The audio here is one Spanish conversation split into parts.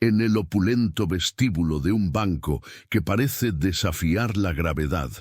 en el opulento vestíbulo de un banco que parece desafiar la gravedad,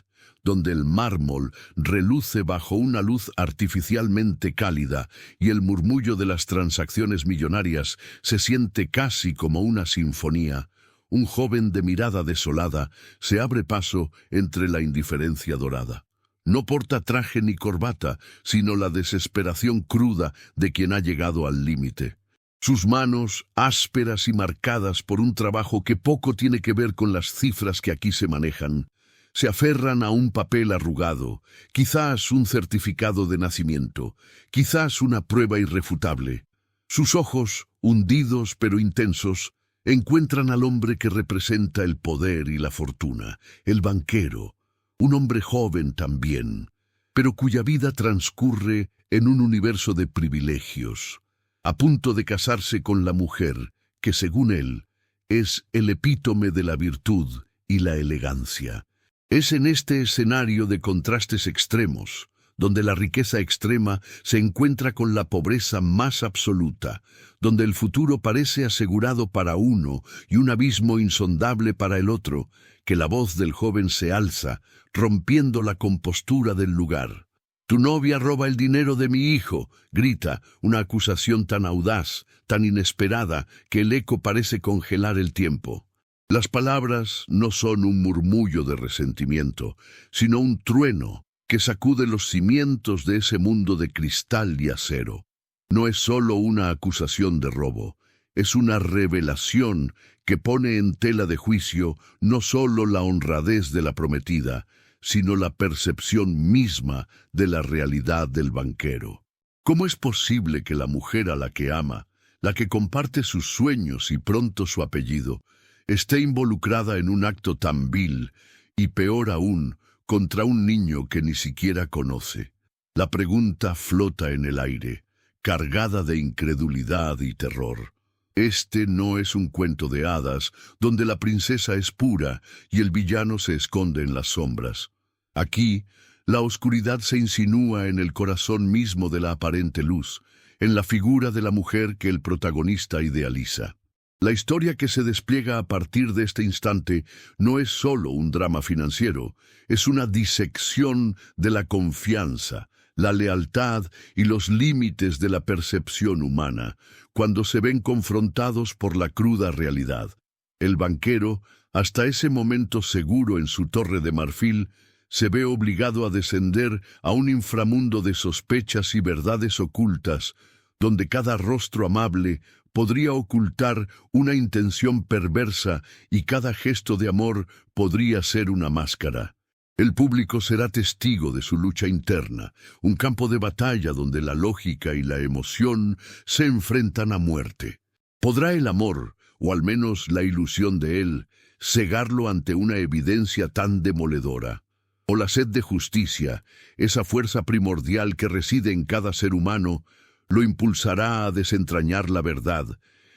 donde el mármol reluce bajo una luz artificialmente cálida y el murmullo de las transacciones millonarias se siente casi como una sinfonía, un joven de mirada desolada se abre paso entre la indiferencia dorada. No porta traje ni corbata, sino la desesperación cruda de quien ha llegado al límite. Sus manos, ásperas y marcadas por un trabajo que poco tiene que ver con las cifras que aquí se manejan, se aferran a un papel arrugado, quizás un certificado de nacimiento, quizás una prueba irrefutable. Sus ojos, hundidos pero intensos, encuentran al hombre que representa el poder y la fortuna, el banquero, un hombre joven también, pero cuya vida transcurre en un universo de privilegios, a punto de casarse con la mujer que, según él, es el epítome de la virtud y la elegancia. Es en este escenario de contrastes extremos, donde la riqueza extrema se encuentra con la pobreza más absoluta, donde el futuro parece asegurado para uno y un abismo insondable para el otro, que la voz del joven se alza, rompiendo la compostura del lugar. «Tu novia roba el dinero de mi hijo», grita, una acusación tan audaz, tan inesperada, que el eco parece congelar el tiempo. Las palabras no son un murmullo de resentimiento, sino un trueno que sacude los cimientos de ese mundo de cristal y acero. No es solo una acusación de robo, es una revelación que pone en tela de juicio no solo la honradez de la prometida, sino la percepción misma de la realidad del banquero. ¿Cómo es posible que la mujer a la que ama, la que comparte sus sueños y pronto su apellido, esté involucrada en un acto tan vil y, peor aún, contra un niño que ni siquiera conoce? La pregunta flota en el aire, cargada de incredulidad y terror. Este no es un cuento de hadas, donde la princesa es pura y el villano se esconde en las sombras. Aquí, la oscuridad se insinúa en el corazón mismo de la aparente luz, en la figura de la mujer que el protagonista idealiza. La historia que se despliega a partir de este instante no es solo un drama financiero, es una disección de la confianza, la lealtad y los límites de la percepción humana, cuando se ven confrontados por la cruda realidad. El banquero, hasta ese momento seguro en su torre de marfil, se ve obligado a descender a un inframundo de sospechas y verdades ocultas, donde cada rostro amable podría ocultar una intención perversa y cada gesto de amor podría ser una máscara. El público será testigo de su lucha interna, un campo de batalla donde la lógica y la emoción se enfrentan a muerte. ¿Podrá el amor, o al menos la ilusión de él, cegarlo ante una evidencia tan demoledora? ¿O la sed de justicia, esa fuerza primordial que reside en cada ser humano, lo impulsará a desentrañar la verdad,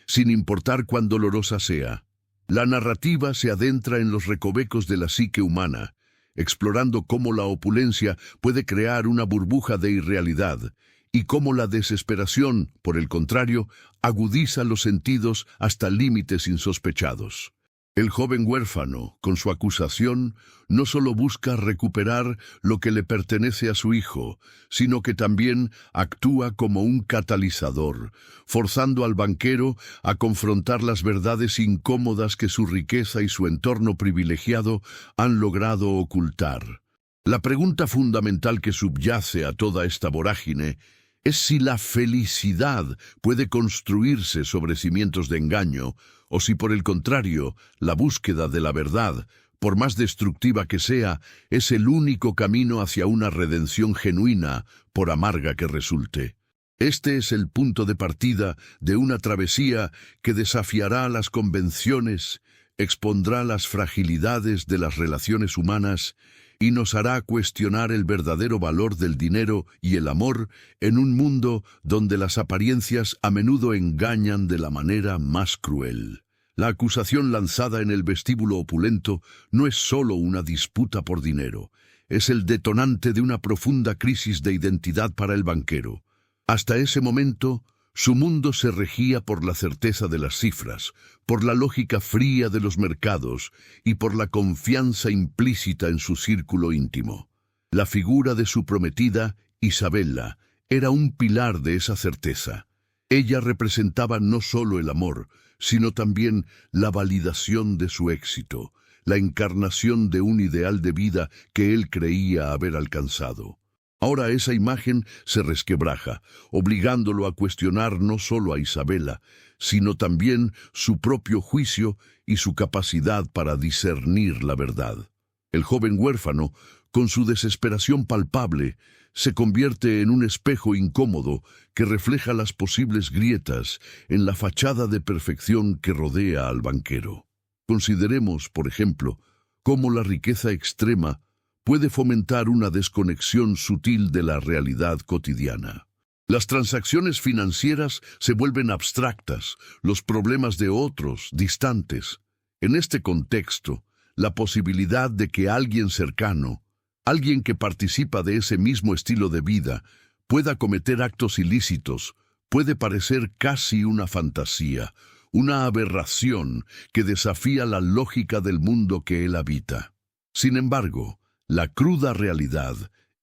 sin importar cuán dolorosa sea? La narrativa se adentra en los recovecos de la psique humana, explorando cómo la opulencia puede crear una burbuja de irrealidad, y cómo la desesperación, por el contrario, agudiza los sentidos hasta límites insospechados. El joven huérfano, con su acusación, no solo busca recuperar lo que le pertenece a su hijo, sino que también actúa como un catalizador, forzando al banquero a confrontar las verdades incómodas que su riqueza y su entorno privilegiado han logrado ocultar. La pregunta fundamental que subyace a toda esta vorágine es si la felicidad puede construirse sobre cimientos de engaño, o si por el contrario, la búsqueda de la verdad, por más destructiva que sea, es el único camino hacia una redención genuina, por amarga que resulte. Este es el punto de partida de una travesía que desafiará las convenciones, expondrá las fragilidades de las relaciones humanas y nos hará cuestionar el verdadero valor del dinero y el amor en un mundo donde las apariencias a menudo engañan de la manera más cruel. La acusación lanzada en el vestíbulo opulento no es solo una disputa por dinero, es el detonante de una profunda crisis de identidad para el banquero. Hasta ese momento, Su mundo se regía por la certeza de las cifras, por la lógica fría de los mercados y por la confianza implícita en su círculo íntimo. La figura de su prometida, Isabella, era un pilar de esa certeza. Ella representaba no solo el amor, sino también la validación de su éxito, la encarnación de un ideal de vida que él creía haber alcanzado. Ahora esa imagen se resquebraja, obligándolo a cuestionar no solo a Isabella, sino también su propio juicio y su capacidad para discernir la verdad. El joven huérfano, con su desesperación palpable, se convierte en un espejo incómodo que refleja las posibles grietas en la fachada de perfección que rodea al banquero. Consideremos, por ejemplo, cómo la riqueza extrema puede fomentar una desconexión sutil de la realidad cotidiana. Las transacciones financieras se vuelven abstractas, los problemas de otros distantes. En este contexto, la posibilidad de que alguien cercano, alguien que participa de ese mismo estilo de vida, pueda cometer actos ilícitos, puede parecer casi una fantasía, una aberración que desafía la lógica del mundo que él habita. Sin embargo, la cruda realidad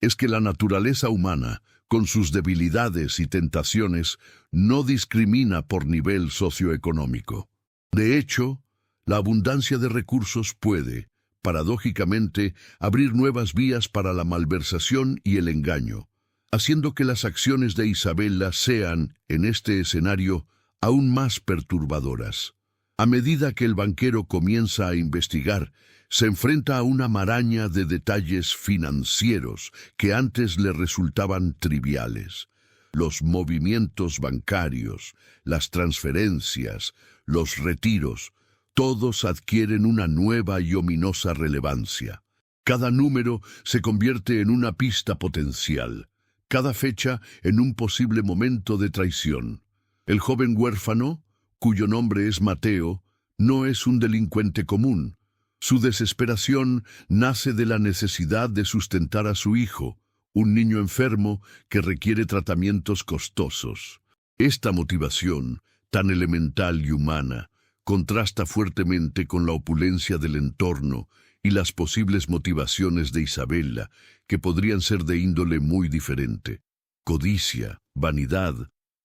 es que la naturaleza humana, con sus debilidades y tentaciones, no discrimina por nivel socioeconómico. De hecho, la abundancia de recursos puede, paradójicamente, abrir nuevas vías para la malversación y el engaño, haciendo que las acciones de Isabella sean, en este escenario, aún más perturbadoras. A medida que el banquero comienza a investigar, se enfrenta a una maraña de detalles financieros que antes le resultaban triviales. Los movimientos bancarios, las transferencias, los retiros, todos adquieren una nueva y ominosa relevancia. Cada número se convierte en una pista potencial, cada fecha en un posible momento de traición. El joven huérfano, cuyo nombre es Mateo, no es un delincuente común. Su desesperación nace de la necesidad de sustentar a su hijo, un niño enfermo que requiere tratamientos costosos. Esta motivación, tan elemental y humana, contrasta fuertemente con la opulencia del entorno y las posibles motivaciones de Isabella, que podrían ser de índole muy diferente. Codicia, vanidad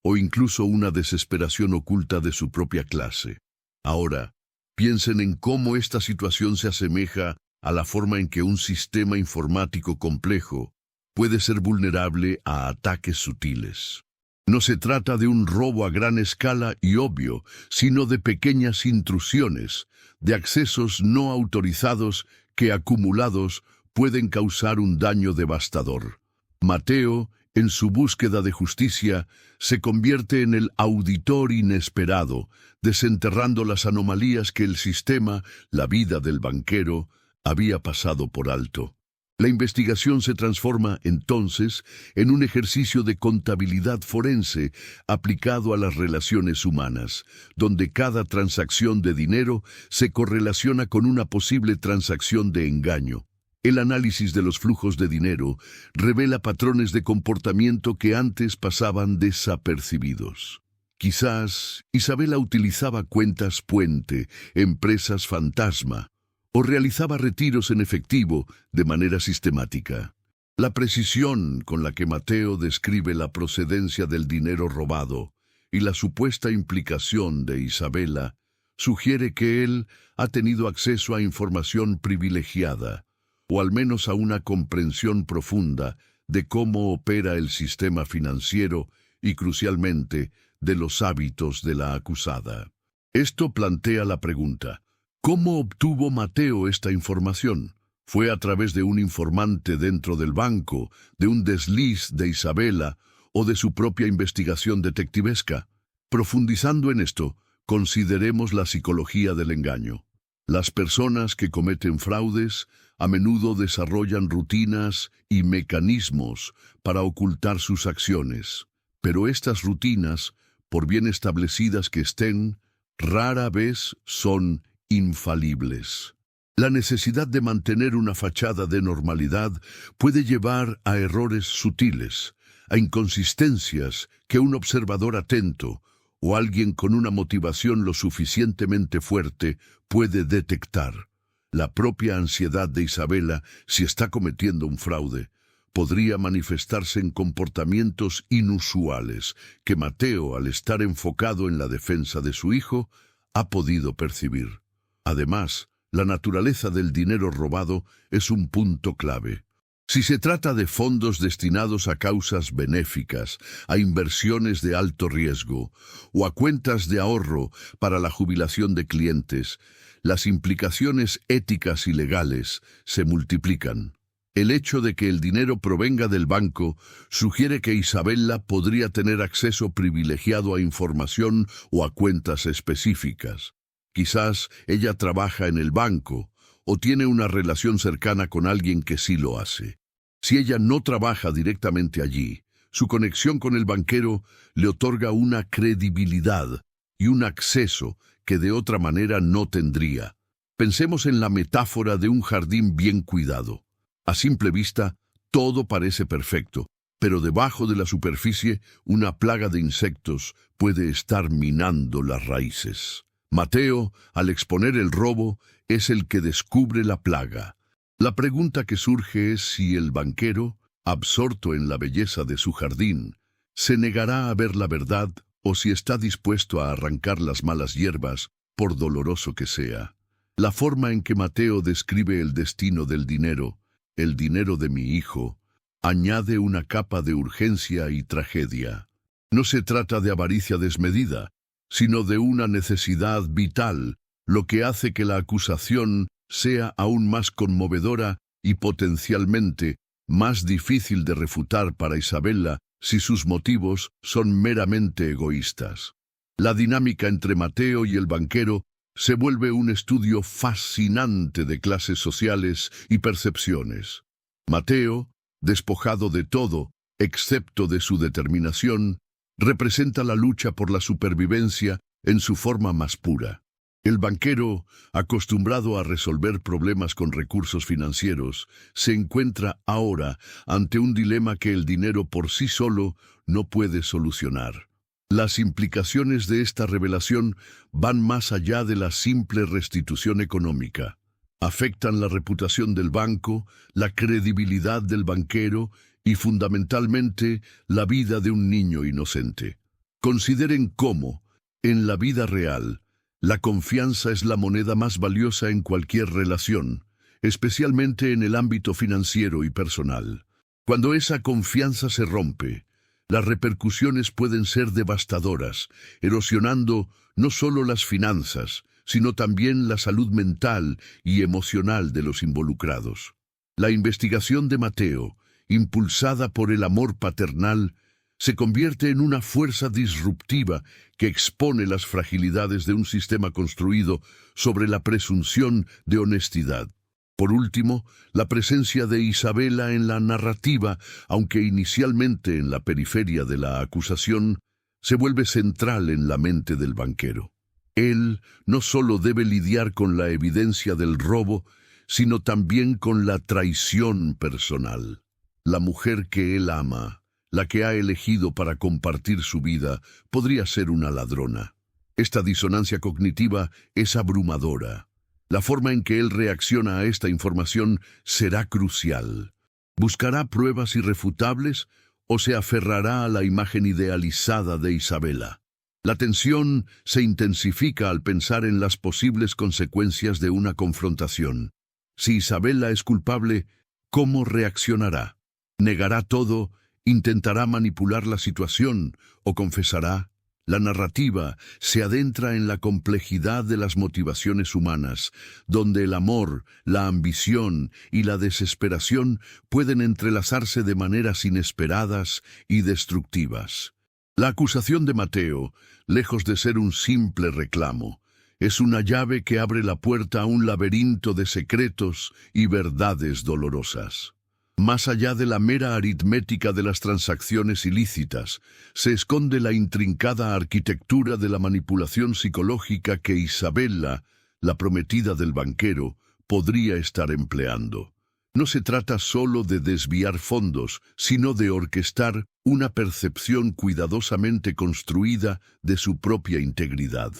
o incluso una desesperación oculta de su propia clase. Ahora, piensen en cómo esta situación se asemeja a la forma en que un sistema informático complejo puede ser vulnerable a ataques sutiles. No se trata de un robo a gran escala y obvio, sino de pequeñas intrusiones, de accesos no autorizados que acumulados pueden causar un daño devastador. Mateo, en su búsqueda de justicia, se convierte en el auditor inesperado, desenterrando las anomalías que el sistema, la vida del banquero, había pasado por alto. La investigación se transforma, entonces, en un ejercicio de contabilidad forense aplicado a las relaciones humanas, donde cada transacción de dinero se correlaciona con una posible transacción de engaño. El análisis de los flujos de dinero revela patrones de comportamiento que antes pasaban desapercibidos. Quizás Isabella utilizaba cuentas puente, empresas fantasma, o realizaba retiros en efectivo de manera sistemática. La precisión con la que Mateo describe la procedencia del dinero robado y la supuesta implicación de Isabella sugiere que él ha tenido acceso a información privilegiada, o al menos a una comprensión profunda de cómo opera el sistema financiero y, crucialmente, de los hábitos de la acusada. Esto plantea la pregunta: ¿cómo obtuvo Mateo esta información? ¿Fue a través de un informante dentro del banco, de un desliz de Isabella o de su propia investigación detectivesca? Profundizando en esto, consideremos la psicología del engaño. Las personas que cometen fraudes a menudo desarrollan rutinas y mecanismos para ocultar sus acciones, pero estas rutinas, por bien establecidas que estén, rara vez son infalibles. La necesidad de mantener una fachada de normalidad puede llevar a errores sutiles, a inconsistencias que un observador atento o alguien con una motivación lo suficientemente fuerte puede detectar. La propia ansiedad de Isabela, si está cometiendo un fraude, podría manifestarse en comportamientos inusuales que Mateo, al estar enfocado en la defensa de su hijo, ha podido percibir. Además, la naturaleza del dinero robado es un punto clave. Si se trata de fondos destinados a causas benéficas, a inversiones de alto riesgo o a cuentas de ahorro para la jubilación de clientes, las implicaciones éticas y legales se multiplican. El hecho de que el dinero provenga del banco sugiere que Isabela podría tener acceso privilegiado a información o a cuentas específicas. Quizás ella trabaja en el banco o tiene una relación cercana con alguien que sí lo hace. Si ella no trabaja directamente allí, su conexión con el banquero le otorga una credibilidad y un acceso que de otra manera no tendría. Pensemos en la metáfora de un jardín bien cuidado. A simple vista, todo parece perfecto, pero debajo de la superficie, una plaga de insectos puede estar minando las raíces. Mateo, al exponer el robo, es el que descubre la plaga. La pregunta que surge es si el banquero, absorto en la belleza de su jardín, se negará a ver la verdad o si está dispuesto a arrancar las malas hierbas, por doloroso que sea. La forma en que Mateo describe el destino del dinero, el dinero de mi hijo, añade una capa de urgencia y tragedia. No se trata de avaricia desmedida, sino de una necesidad vital, lo que hace que la acusación sea aún más conmovedora y potencialmente más difícil de refutar para Isabela si sus motivos son meramente egoístas. La dinámica entre Mateo y el banquero se vuelve un estudio fascinante de clases sociales y percepciones. Mateo, despojado de todo, excepto de su determinación, representa la lucha por la supervivencia en su forma más pura. El banquero, acostumbrado a resolver problemas con recursos financieros, se encuentra ahora ante un dilema que el dinero por sí solo no puede solucionar. Las implicaciones de esta revelación van más allá de la simple restitución económica. Afectan la reputación del banco, la credibilidad del banquero y, fundamentalmente, la vida de un niño inocente. Consideren cómo, en la vida real, la confianza es la moneda más valiosa en cualquier relación, especialmente en el ámbito financiero y personal. Cuando esa confianza se rompe, las repercusiones pueden ser devastadoras, erosionando no solo las finanzas, sino también la salud mental y emocional de los involucrados. La investigación de Mateo, impulsada por el amor paternal, se convierte en una fuerza disruptiva que expone las fragilidades de un sistema construido sobre la presunción de honestidad. Por último, la presencia de Isabela en la narrativa, aunque inicialmente en la periferia de la acusación, se vuelve central en la mente del banquero. Él no solo debe lidiar con la evidencia del robo, sino también con la traición personal. La mujer que él ama, la que ha elegido para compartir su vida, podría ser una ladrona. Esta disonancia cognitiva es abrumadora. La forma en que él reacciona a esta información será crucial. ¿Buscará pruebas irrefutables o se aferrará a la imagen idealizada de Isabela? La tensión se intensifica al pensar en las posibles consecuencias de una confrontación. Si Isabela es culpable, ¿cómo reaccionará? ¿Negará todo? ¿Intentará manipular la situación o confesará? La narrativa se adentra en la complejidad de las motivaciones humanas, donde el amor, la ambición y la desesperación pueden entrelazarse de maneras inesperadas y destructivas. La acusación de Mateo, lejos de ser un simple reclamo, es una llave que abre la puerta a un laberinto de secretos y verdades dolorosas. Más allá de la mera aritmética de las transacciones ilícitas, se esconde la intrincada arquitectura de la manipulación psicológica que Isabela, la prometida del banquero, podría estar empleando. No se trata solo de desviar fondos, sino de orquestar una percepción cuidadosamente construida de su propia integridad.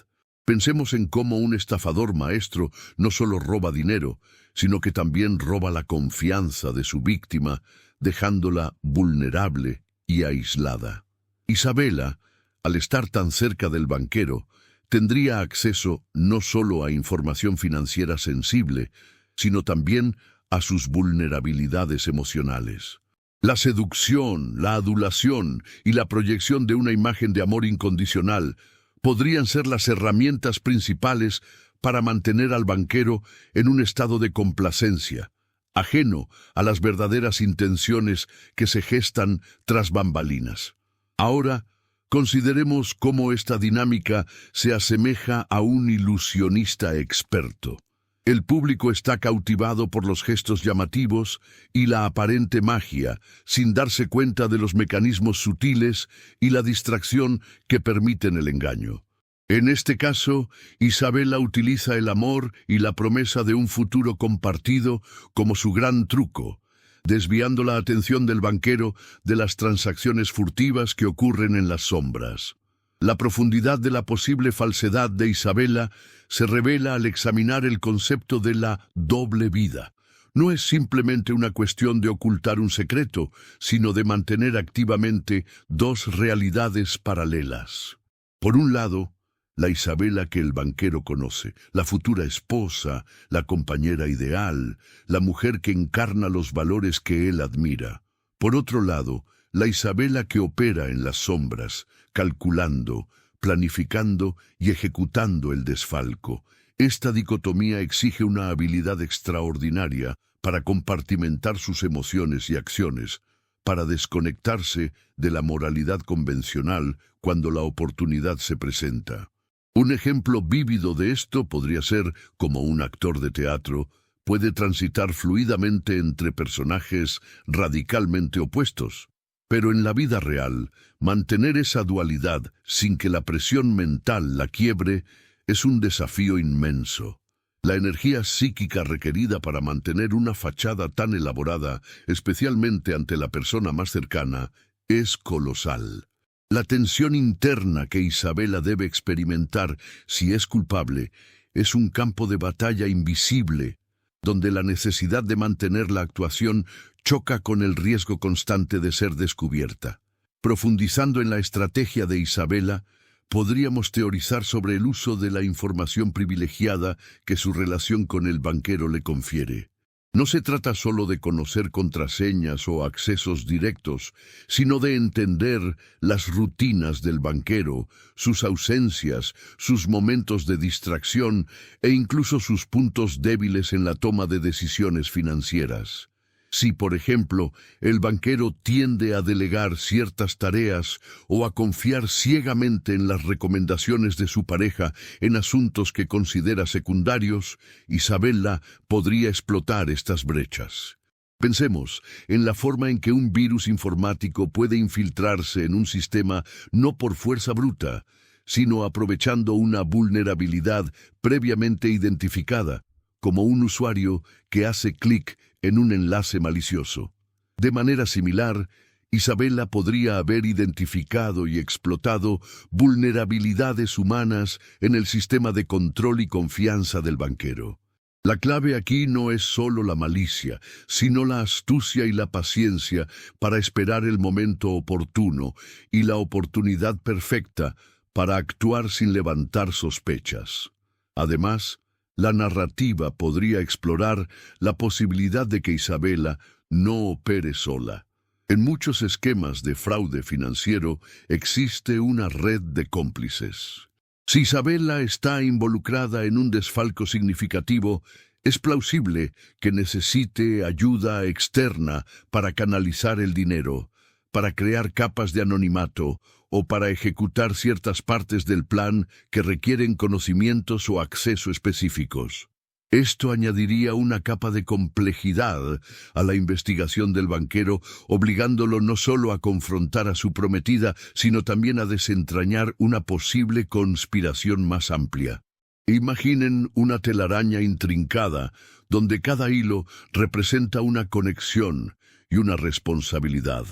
Pensemos en cómo un estafador maestro no solo roba dinero, sino que también roba la confianza de su víctima, dejándola vulnerable y aislada. Isabela, al estar tan cerca del banquero, tendría acceso no solo a información financiera sensible, sino también a sus vulnerabilidades emocionales. La seducción, la adulación y la proyección de una imagen de amor incondicional podrían ser las herramientas principales para mantener al banquero en un estado de complacencia, ajeno a las verdaderas intenciones que se gestan tras bambalinas. Ahora, consideremos cómo esta dinámica se asemeja a un ilusionista experto. El público está cautivado por los gestos llamativos y la aparente magia, sin darse cuenta de los mecanismos sutiles y la distracción que permiten el engaño. En este caso, Isabela utiliza el amor y la promesa de un futuro compartido como su gran truco, desviando la atención del banquero de las transacciones furtivas que ocurren en las sombras. La profundidad de la posible falsedad de Isabela se revela al examinar el concepto de la doble vida. No es simplemente una cuestión de ocultar un secreto, sino de mantener activamente dos realidades paralelas. Por un lado, la Isabela que el banquero conoce, la futura esposa, la compañera ideal, la mujer que encarna los valores que él admira. Por otro lado, la Isabela que opera en las sombras, calculando, planificando y ejecutando el desfalco. Esta dicotomía exige una habilidad extraordinaria para compartimentar sus emociones y acciones, para desconectarse de la moralidad convencional cuando la oportunidad se presenta. Un ejemplo vívido de esto podría ser cómo un actor de teatro puede transitar fluidamente entre personajes radicalmente opuestos. Pero en la vida real, mantener esa dualidad sin que la presión mental la quiebre es un desafío inmenso. La energía psíquica requerida para mantener una fachada tan elaborada, especialmente ante la persona más cercana, es colosal. La tensión interna que Isabela debe experimentar si es culpable es un campo de batalla invisible, donde la necesidad de mantener la actuación choca con el riesgo constante de ser descubierta. Profundizando en la estrategia de Isabela, podríamos teorizar sobre el uso de la información privilegiada que su relación con el banquero le confiere. No se trata solo de conocer contraseñas o accesos directos, sino de entender las rutinas del banquero, sus ausencias, sus momentos de distracción e incluso sus puntos débiles en la toma de decisiones financieras. Si, por ejemplo, el banquero tiende a delegar ciertas tareas o a confiar ciegamente en las recomendaciones de su pareja en asuntos que considera secundarios, Isabela podría explotar estas brechas. Pensemos en la forma en que un virus informático puede infiltrarse en un sistema no por fuerza bruta, sino aprovechando una vulnerabilidad previamente identificada, como un usuario que hace clic en un enlace malicioso. De manera similar, Isabela podría haber identificado y explotado vulnerabilidades humanas en el sistema de control y confianza del banquero. La clave aquí no es solo la malicia, sino la astucia y la paciencia para esperar el momento oportuno y la oportunidad perfecta para actuar sin levantar sospechas. Además, la narrativa podría explorar la posibilidad de que Isabela no opere sola. En muchos esquemas de fraude financiero existe una red de cómplices. Si Isabela está involucrada en un desfalco significativo, es plausible que necesite ayuda externa para canalizar el dinero, para crear capas de anonimato o para ejecutar ciertas partes del plan que requieren conocimientos o acceso específicos. Esto añadiría una capa de complejidad a la investigación del banquero, obligándolo no solo a confrontar a su prometida, sino también a desentrañar una posible conspiración más amplia. Imaginen una telaraña intrincada, donde cada hilo representa una conexión y una responsabilidad.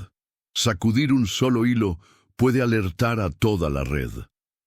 Sacudir un solo hilo puede alertar a toda la red.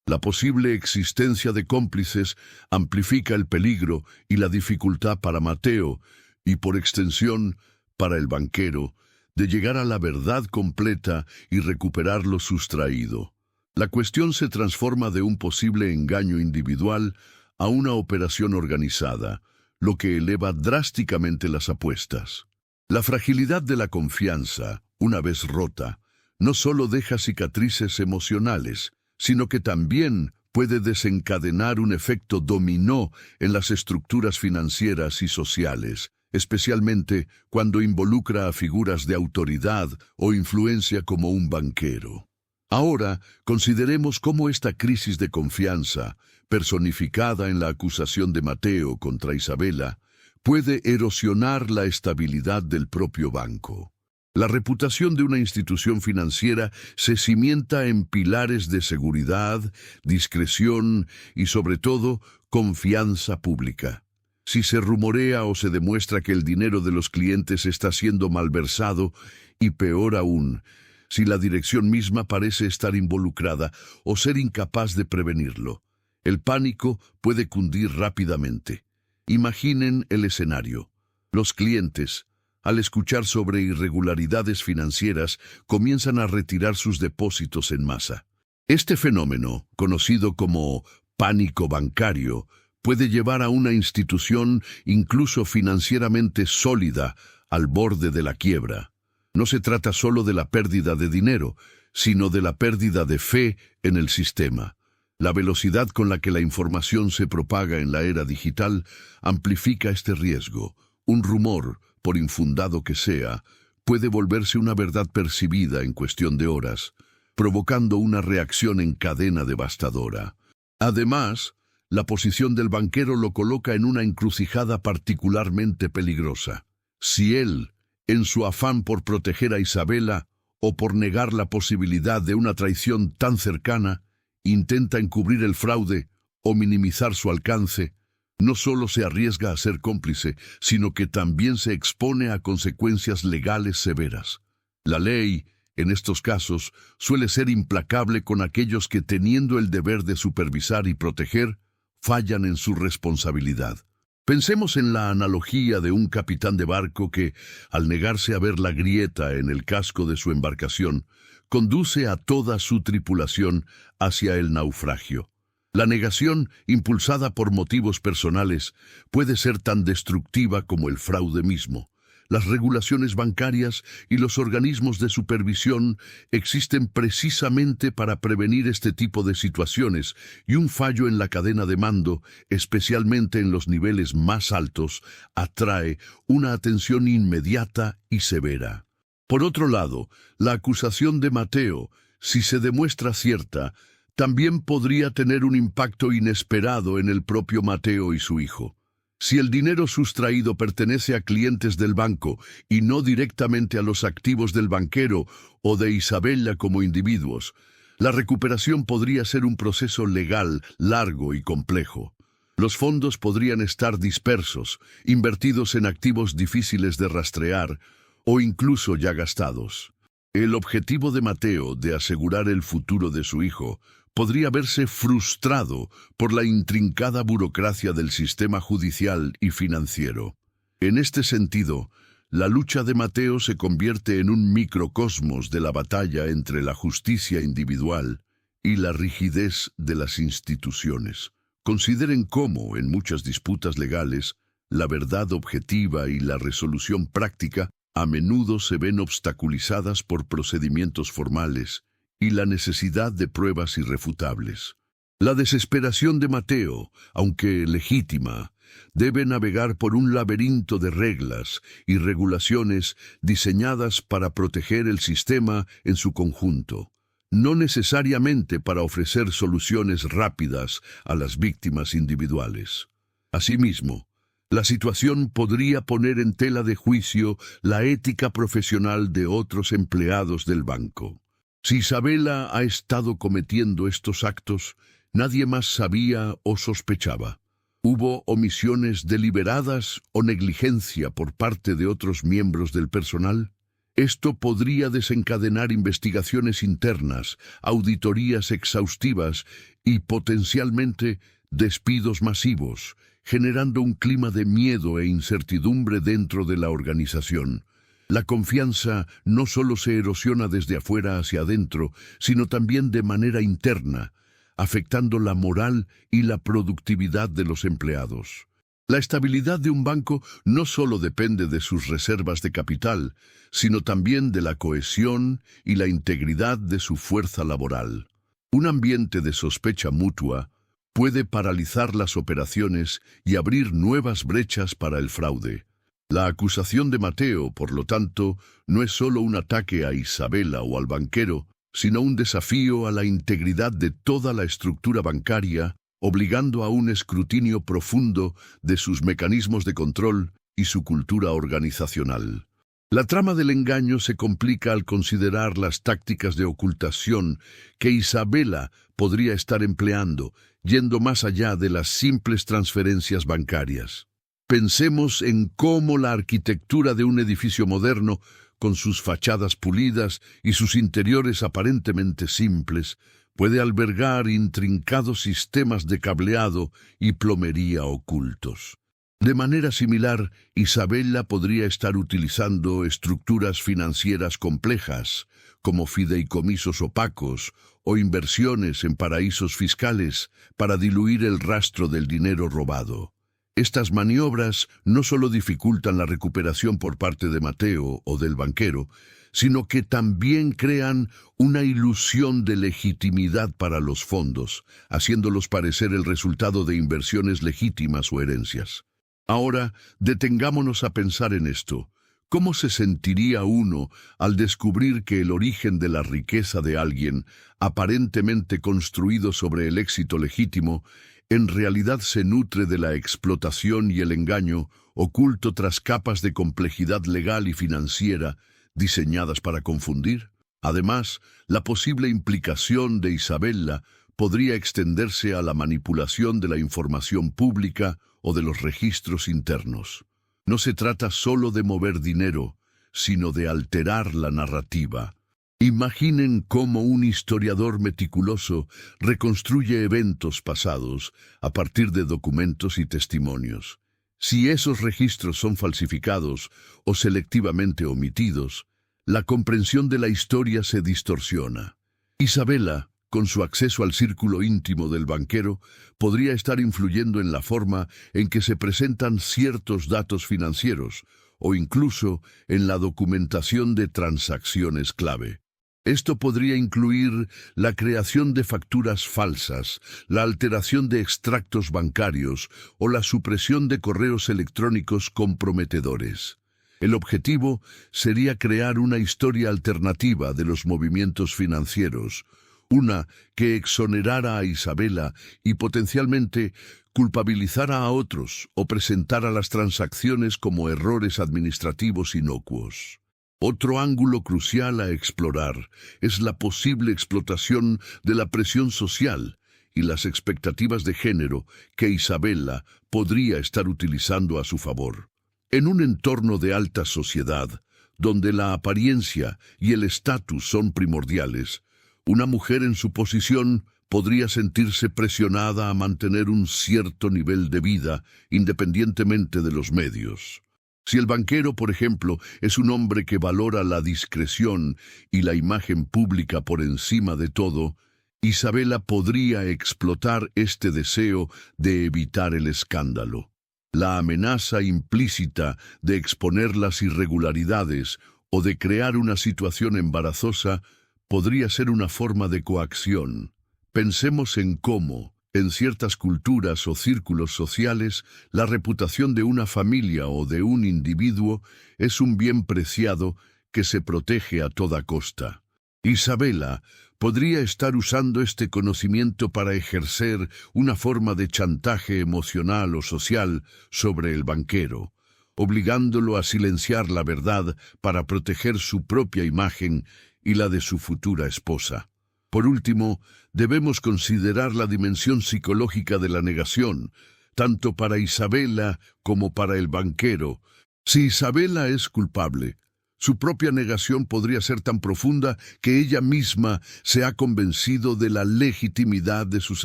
La posible existencia de cómplices amplifica el peligro y la dificultad para Mateo, y por extensión, para el banquero, de llegar a la verdad completa y recuperar lo sustraído. La cuestión se transforma de un posible engaño individual a una operación organizada, lo que eleva drásticamente las apuestas. La fragilidad de la confianza, una vez rota, no solo deja cicatrices emocionales, sino que también puede desencadenar un efecto dominó en las estructuras financieras y sociales, especialmente cuando involucra a figuras de autoridad o influencia como un banquero. Ahora, consideremos cómo esta crisis de confianza, personificada en la acusación de Mateo contra Isabela, puede erosionar la estabilidad del propio banco. La reputación de una institución financiera se cimienta en pilares de seguridad, discreción y, sobre todo, confianza pública. Si se rumorea o se demuestra que el dinero de los clientes está siendo malversado, y peor aún, si la dirección misma parece estar involucrada o ser incapaz de prevenirlo, el pánico puede cundir rápidamente. Imaginen el escenario. Los clientes, al escuchar sobre irregularidades financieras, comienzan a retirar sus depósitos en masa. Este fenómeno, conocido como pánico bancario, puede llevar a una institución, incluso financieramente sólida, al borde de la quiebra. No se trata solo de la pérdida de dinero, sino de la pérdida de fe en el sistema. La velocidad con la que la información se propaga en la era digital amplifica este riesgo. Un rumor, por infundado que sea, puede volverse una verdad percibida en cuestión de horas, provocando una reacción en cadena devastadora. Además, la posición del banquero lo coloca en una encrucijada particularmente peligrosa. Si él, en su afán por proteger a Isabela o por negar la posibilidad de una traición tan cercana, intenta encubrir el fraude o minimizar su alcance, no solo se arriesga a ser cómplice, sino que también se expone a consecuencias legales severas. La ley, en estos casos, suele ser implacable con aquellos que, teniendo el deber de supervisar y proteger, fallan en su responsabilidad. Pensemos en la analogía de un capitán de barco que, al negarse a ver la grieta en el casco de su embarcación, conduce a toda su tripulación hacia el naufragio. La negación, impulsada por motivos personales, puede ser tan destructiva como el fraude mismo. Las regulaciones bancarias y los organismos de supervisión existen precisamente para prevenir este tipo de situaciones, y un fallo en la cadena de mando, especialmente en los niveles más altos, atrae una atención inmediata y severa. Por otro lado, la acusación de Mateo, si se demuestra cierta, también podría tener un impacto inesperado en el propio Mateo y su hijo. Si el dinero sustraído pertenece a clientes del banco y no directamente a los activos del banquero o de Isabela como individuos, la recuperación podría ser un proceso legal largo y complejo. Los fondos podrían estar dispersos, invertidos en activos difíciles de rastrear o incluso ya gastados. El objetivo de Mateo de asegurar el futuro de su hijo podría verse frustrado por la intrincada burocracia del sistema judicial y financiero. En este sentido, la lucha de Mateo se convierte en un microcosmos de la batalla entre la justicia individual y la rigidez de las instituciones. Consideren cómo, en muchas disputas legales, la verdad objetiva y la resolución práctica a menudo se ven obstaculizadas por procedimientos formales y la necesidad de pruebas irrefutables. La desesperación de Mateo, aunque legítima, debe navegar por un laberinto de reglas y regulaciones diseñadas para proteger el sistema en su conjunto, no necesariamente para ofrecer soluciones rápidas a las víctimas individuales. Asimismo, la situación podría poner en tela de juicio la ética profesional de otros empleados del banco. Si Isabela ha estado cometiendo estos actos, Nadie más sabía o sospechaba. ¿Hubo omisiones deliberadas o negligencia por parte de otros miembros del personal? Esto podría desencadenar investigaciones internas, auditorías exhaustivas y potencialmente despidos masivos, generando un clima de miedo e incertidumbre dentro de la organización. La confianza no solo se erosiona desde afuera hacia adentro, sino también de manera interna, afectando la moral y la productividad de los empleados. La estabilidad de un banco no solo depende de sus reservas de capital, sino también de la cohesión y la integridad de su fuerza laboral. Un ambiente de sospecha mutua puede paralizar las operaciones y abrir nuevas brechas para el fraude. La acusación de Mateo, por lo tanto, no es solo un ataque a Isabela o al banquero, sino un desafío a la integridad de toda la estructura bancaria, obligando a un escrutinio profundo de sus mecanismos de control y su cultura organizacional. La trama del engaño se complica al considerar las tácticas de ocultación que Isabela podría estar empleando, yendo más allá de las simples transferencias bancarias. Pensemos en cómo la arquitectura de un edificio moderno, con sus fachadas pulidas y sus interiores aparentemente simples, puede albergar intrincados sistemas de cableado y plomería ocultos. De manera similar, Isabela podría estar utilizando estructuras financieras complejas, como fideicomisos opacos o inversiones en paraísos fiscales, para diluir el rastro del dinero robado. Estas maniobras no solo dificultan la recuperación por parte de Mateo o del banquero, sino que también crean una ilusión de legitimidad para los fondos, haciéndolos parecer el resultado de inversiones legítimas o herencias. Ahora, detengámonos a pensar en esto. ¿Cómo se sentiría uno al descubrir que el origen de la riqueza de alguien, aparentemente construido sobre el éxito legítimo, en realidad se nutre de la explotación y el engaño, oculto tras capas de complejidad legal y financiera, diseñadas para confundir? Además, la posible implicación de Isabela podría extenderse a la manipulación de la información pública o de los registros internos. No se trata solo de mover dinero, sino de alterar la narrativa. Imaginen cómo un historiador meticuloso reconstruye eventos pasados a partir de documentos y testimonios. Si esos registros son falsificados o selectivamente omitidos, la comprensión de la historia se distorsiona. Isabela, con su acceso al círculo íntimo del banquero, podría estar influyendo en la forma en que se presentan ciertos datos financieros o incluso en la documentación de transacciones clave. Esto podría incluir la creación de facturas falsas, la alteración de extractos bancarios o la supresión de correos electrónicos comprometedores. El objetivo sería crear una historia alternativa de los movimientos financieros, una que exonerara a Isabela y potencialmente culpabilizara a otros o presentara las transacciones como errores administrativos inocuos. Otro ángulo crucial a explorar es la posible explotación de la presión social y las expectativas de género que Isabela podría estar utilizando a su favor. En un entorno de alta sociedad, donde la apariencia y el estatus son primordiales, una mujer en su posición podría sentirse presionada a mantener un cierto nivel de vida independientemente de los medios. Si el banquero, por ejemplo, es un hombre que valora la discreción y la imagen pública por encima de todo, Isabela podría explotar este deseo de evitar el escándalo. La amenaza implícita de exponer las irregularidades o de crear una situación embarazosa podría ser una forma de coacción. Pensemos en cómo, en ciertas culturas o círculos sociales, la reputación de una familia o de un individuo es un bien preciado que se protege a toda costa. Isabela podría estar usando este conocimiento para ejercer una forma de chantaje emocional o social sobre el banquero, obligándolo a silenciar la verdad para proteger su propia imagen y la de su futura esposa. Por último, debemos considerar la dimensión psicológica de la negación, tanto para Isabela como para el banquero. Si Isabela es culpable, su propia negación podría ser tan profunda que ella misma se ha convencido de la legitimidad de sus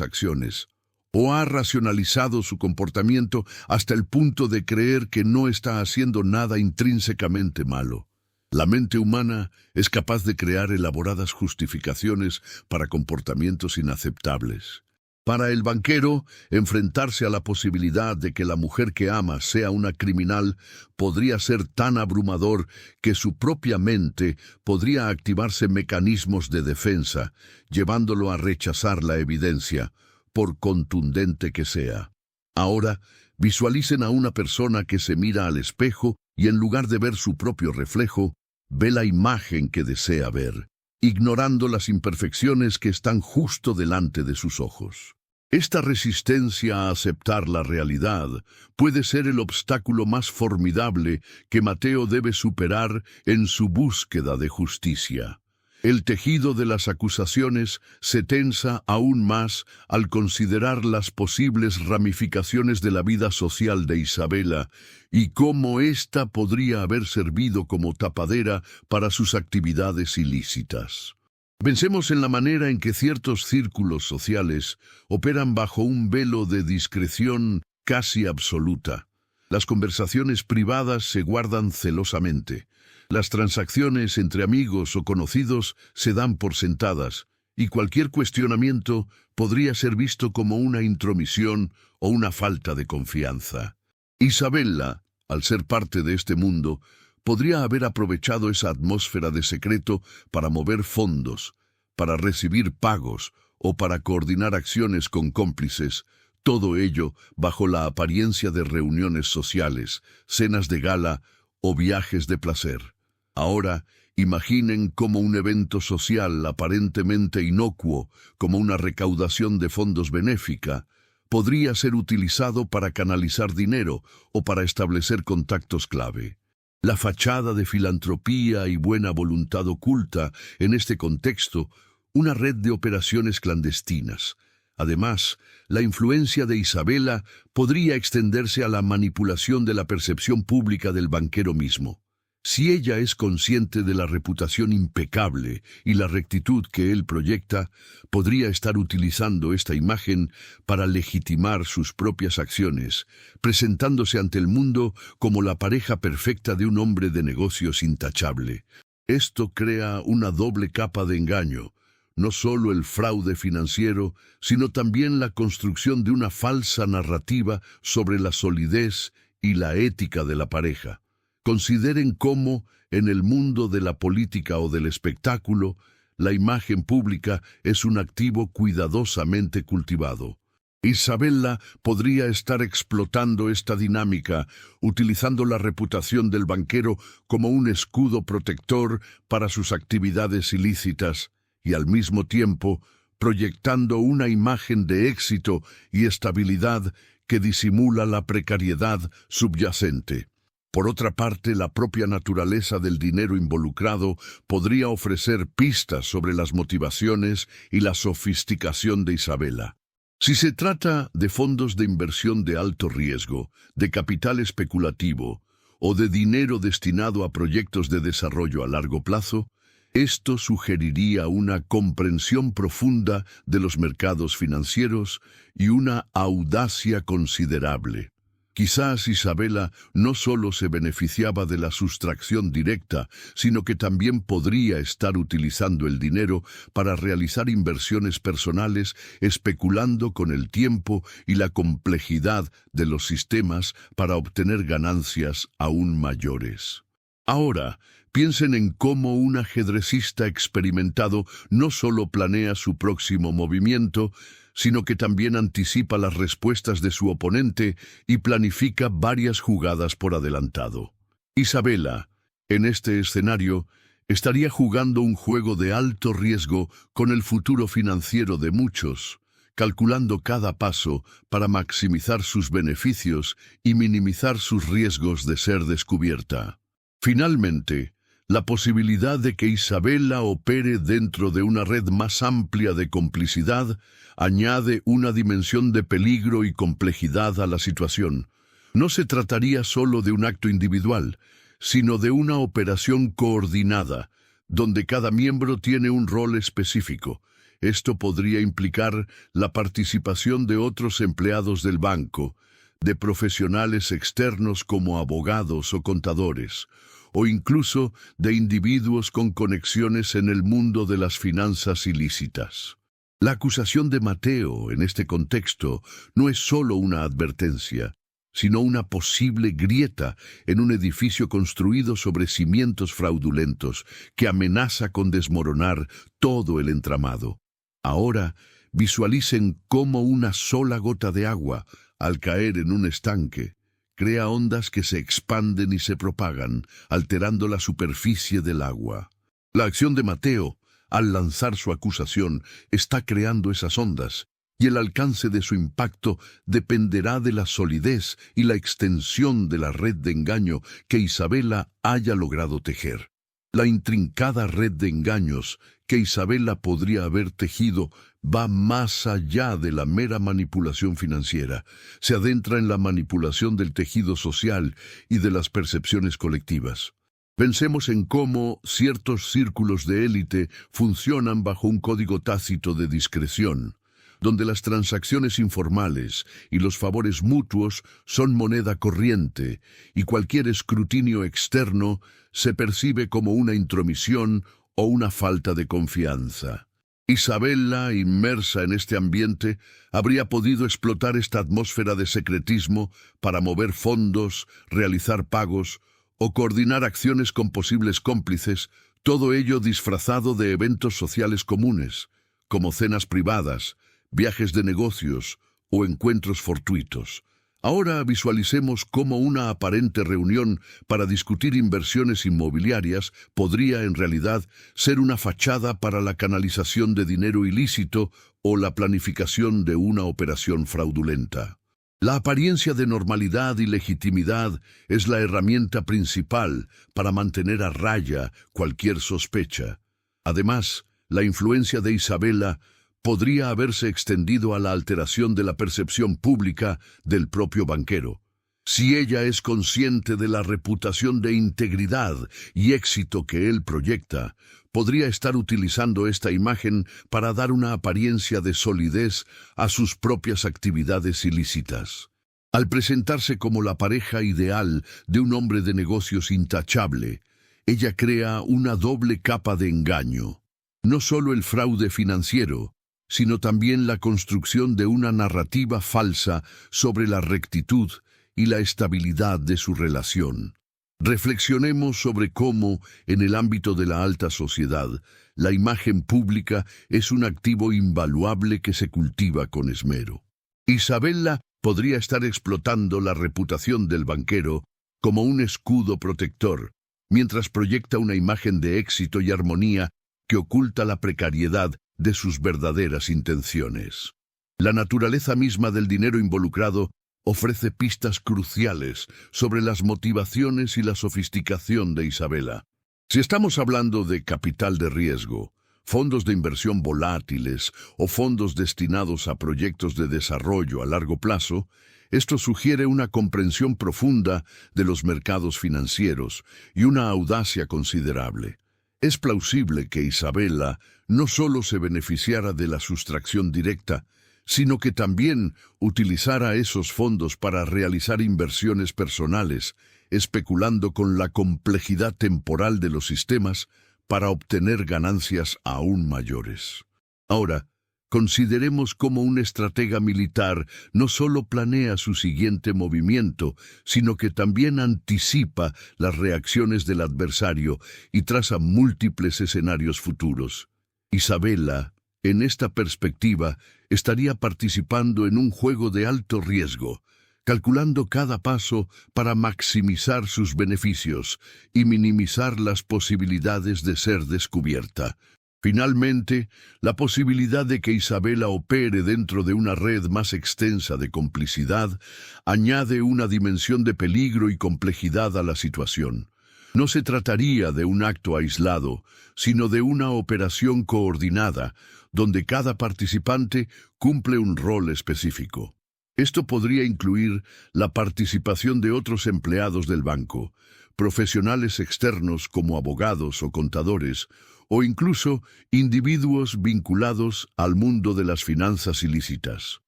acciones, o ha racionalizado su comportamiento hasta el punto de creer que no está haciendo nada intrínsecamente malo. La mente humana es capaz de crear elaboradas justificaciones para comportamientos inaceptables. Para el banquero, enfrentarse a la posibilidad de que la mujer que ama sea una criminal podría ser tan abrumador que su propia mente podría activarse mecanismos de defensa, llevándolo a rechazar la evidencia, por contundente que sea. Ahora, visualicen a una persona que se mira al espejo y en lugar de ver su propio reflejo, ve la imagen que desea ver, ignorando las imperfecciones que están justo delante de sus ojos. Esta resistencia a aceptar la realidad puede ser el obstáculo más formidable que Mateo debe superar en su búsqueda de justicia. El tejido de las acusaciones se tensa aún más al considerar las posibles ramificaciones de la vida social de Isabela y cómo ésta podría haber servido como tapadera para sus actividades ilícitas. Pensemos en la manera en que ciertos círculos sociales operan bajo un velo de discreción casi absoluta. Las conversaciones privadas se guardan celosamente. Las transacciones entre amigos o conocidos se dan por sentadas, y cualquier cuestionamiento podría ser visto como una intromisión o una falta de confianza. Isabela, al ser parte de este mundo, podría haber aprovechado esa atmósfera de secreto para mover fondos, para recibir pagos o para coordinar acciones con cómplices, todo ello bajo la apariencia de reuniones sociales, cenas de gala o viajes de placer. Ahora, imaginen cómo un evento social aparentemente inocuo, como una recaudación de fondos benéfica, podría ser utilizado para canalizar dinero o para establecer contactos clave. La fachada de filantropía y buena voluntad oculta, en este contexto, una red de operaciones clandestinas. Además, la influencia de Isabela podría extenderse a la manipulación de la percepción pública del banquero mismo. Si ella es consciente de la reputación impecable y la rectitud que él proyecta, podría estar utilizando esta imagen para legitimar sus propias acciones, presentándose ante el mundo como la pareja perfecta de un hombre de negocios intachable. Esto crea una doble capa de engaño, no solo el fraude financiero, sino también la construcción de una falsa narrativa sobre la solidez y la ética de la pareja. Consideren cómo, en el mundo de la política o del espectáculo, la imagen pública es un activo cuidadosamente cultivado. Isabela podría estar explotando esta dinámica, utilizando la reputación del banquero como un escudo protector para sus actividades ilícitas y al mismo tiempo proyectando una imagen de éxito y estabilidad que disimula la precariedad subyacente. Por otra parte, la propia naturaleza del dinero involucrado podría ofrecer pistas sobre las motivaciones y la sofisticación de Isabela. Si se trata de fondos de inversión de alto riesgo, de capital especulativo o de dinero destinado a proyectos de desarrollo a largo plazo, esto sugeriría una comprensión profunda de los mercados financieros y una audacia considerable. Quizás Isabela no solo se beneficiaba de la sustracción directa, sino que también podría estar utilizando el dinero para realizar inversiones personales, especulando con el tiempo y la complejidad de los sistemas para obtener ganancias aún mayores. Ahora, piensen en cómo un ajedrecista experimentado no solo planea su próximo movimiento, sino que también anticipa las respuestas de su oponente y planifica varias jugadas por adelantado. Isabela, en este escenario, estaría jugando un juego de alto riesgo con el futuro financiero de muchos, calculando cada paso para maximizar sus beneficios y minimizar sus riesgos de ser descubierta. Finalmente, La posibilidad de que Isabela opere dentro de una red más amplia de complicidad añade una dimensión de peligro y complejidad a la situación. No se trataría solo de un acto individual, sino de una operación coordinada, donde cada miembro tiene un rol específico. Esto podría implicar la participación de otros empleados del banco, de profesionales externos como abogados o contadores, o incluso de individuos con conexiones en el mundo de las finanzas ilícitas. La acusación de Mateo, en este contexto, no es solo una advertencia, sino una posible grieta en un edificio construido sobre cimientos fraudulentos que amenaza con desmoronar todo el entramado. Ahora, visualicen cómo una sola gota de agua, al caer en un estanque, crea ondas que se expanden y se propagan, alterando la superficie del agua. La acción de Mateo, al lanzar su acusación, está creando esas ondas, y el alcance de su impacto dependerá de la solidez y la extensión de la red de engaño que Isabela haya logrado tejer. La intrincada red de engaños que Isabela podría haber tejido va más allá de la mera manipulación financiera, se adentra en la manipulación del tejido social y de las percepciones colectivas. Pensemos en cómo ciertos círculos de élite funcionan bajo un código tácito de discreción, donde las transacciones informales y los favores mutuos son moneda corriente y cualquier escrutinio externo se percibe como una intromisión o una falta de confianza. Isabela, inmersa en este ambiente, habría podido explotar esta atmósfera de secretismo para mover fondos, realizar pagos o coordinar acciones con posibles cómplices, todo ello disfrazado de eventos sociales comunes, como cenas privadas, viajes de negocios o encuentros fortuitos. Ahora visualicemos cómo una aparente reunión para discutir inversiones inmobiliarias podría en realidad ser una fachada para la canalización de dinero ilícito o la planificación de una operación fraudulenta. La apariencia de normalidad y legitimidad es la herramienta principal para mantener a raya cualquier sospecha. Además, la influencia de Isabela podría haberse extendido a la alteración de la percepción pública del propio banquero. Si ella es consciente de la reputación de integridad y éxito que él proyecta, podría estar utilizando esta imagen para dar una apariencia de solidez a sus propias actividades ilícitas. Al presentarse como la pareja ideal de un hombre de negocios intachable, ella crea una doble capa de engaño. No solo el fraude financiero, sino también la construcción de una narrativa falsa sobre la rectitud y la estabilidad de su relación. Reflexionemos sobre cómo, en el ámbito de la alta sociedad, la imagen pública es un activo invaluable que se cultiva con esmero. Isabela podría estar explotando la reputación del banquero como un escudo protector, mientras proyecta una imagen de éxito y armonía que oculta la precariedad de sus verdaderas intenciones. La naturaleza misma del dinero involucrado ofrece pistas cruciales sobre las motivaciones y la sofisticación de Isabela. Si estamos hablando de capital de riesgo, fondos de inversión volátiles o fondos destinados a proyectos de desarrollo a largo plazo, esto sugiere una comprensión profunda de los mercados financieros y una audacia considerable. Es plausible que Isabela no solo se beneficiara de la sustracción directa, sino que también utilizara esos fondos para realizar inversiones personales, especulando con la complejidad temporal de los sistemas para obtener ganancias aún mayores. Ahora, consideremos cómo un estratega militar no solo planea su siguiente movimiento, sino que también anticipa las reacciones del adversario y traza múltiples escenarios futuros. Isabela, en esta perspectiva, estaría participando en un juego de alto riesgo, calculando cada paso para maximizar sus beneficios y minimizar las posibilidades de ser descubierta. Finalmente, la posibilidad de que Isabela opere dentro de una red más extensa de complicidad añade una dimensión de peligro y complejidad a la situación. No se trataría de un acto aislado, sino de una operación coordinada, donde cada participante cumple un rol específico. Esto podría incluir la participación de otros empleados del banco, profesionales externos como abogados o contadores, o incluso individuos vinculados al mundo de las finanzas ilícitas.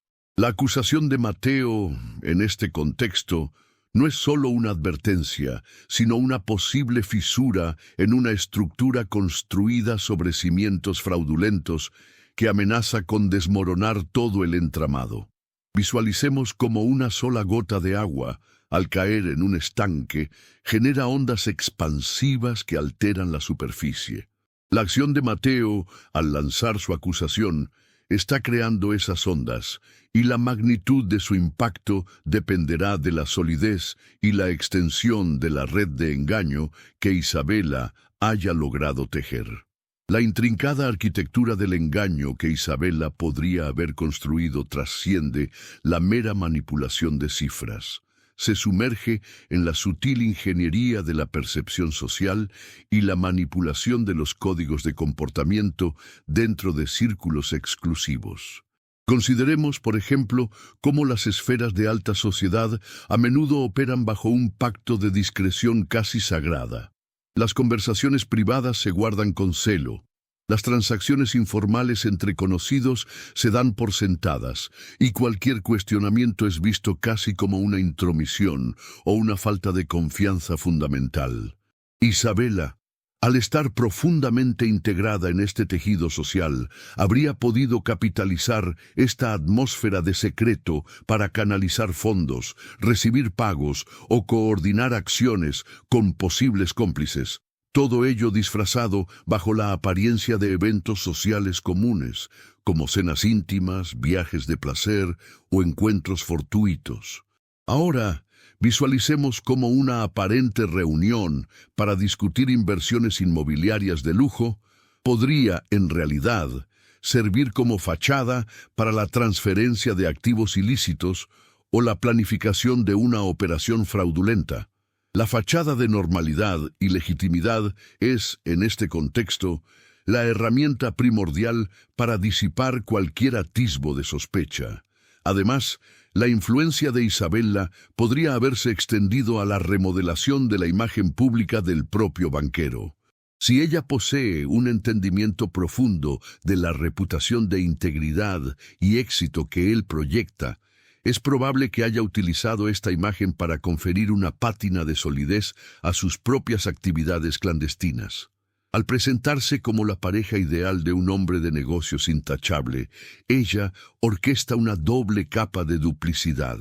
La acusación de Mateo, en este contexto, no es solo una advertencia, sino una posible fisura en una estructura construida sobre cimientos fraudulentos que amenaza con desmoronar todo el entramado. Visualicemos cómo una sola gota de agua, al caer en un estanque, genera ondas expansivas que alteran la superficie. La acción de Mateo, al lanzar su acusación, está creando esas ondas, y la magnitud de su impacto dependerá de la solidez y la extensión de la red de engaño que Isabela haya logrado tejer. La intrincada arquitectura del engaño que Isabela podría haber construido trasciende la mera manipulación de cifras. Se sumerge en la sutil ingeniería de la percepción social y la manipulación de los códigos de comportamiento dentro de círculos exclusivos. Consideremos, por ejemplo, cómo las esferas de alta sociedad a menudo operan bajo un pacto de discreción casi sagrada. Las conversaciones privadas se guardan con celo. Las transacciones informales entre conocidos se dan por sentadas, y cualquier cuestionamiento es visto casi como una intromisión o una falta de confianza fundamental. Isabela, al estar profundamente integrada en este tejido social, habría podido capitalizar esta atmósfera de secreto para canalizar fondos, recibir pagos o coordinar acciones con posibles cómplices. Todo ello disfrazado bajo la apariencia de eventos sociales comunes, como cenas íntimas, viajes de placer o encuentros fortuitos. Ahora, visualicemos cómo una aparente reunión para discutir inversiones inmobiliarias de lujo podría, en realidad, servir como fachada para la transferencia de activos ilícitos o la planificación de una operación fraudulenta. La fachada de normalidad y legitimidad es, en este contexto, la herramienta primordial para disipar cualquier atisbo de sospecha. Además, la influencia de Isabela podría haberse extendido a la remodelación de la imagen pública del propio banquero. Si ella posee un entendimiento profundo de la reputación de integridad y éxito que él proyecta, es probable que haya utilizado esta imagen para conferir una pátina de solidez a sus propias actividades clandestinas. Al presentarse como la pareja ideal de un hombre de negocios intachable, ella orquesta una doble capa de duplicidad.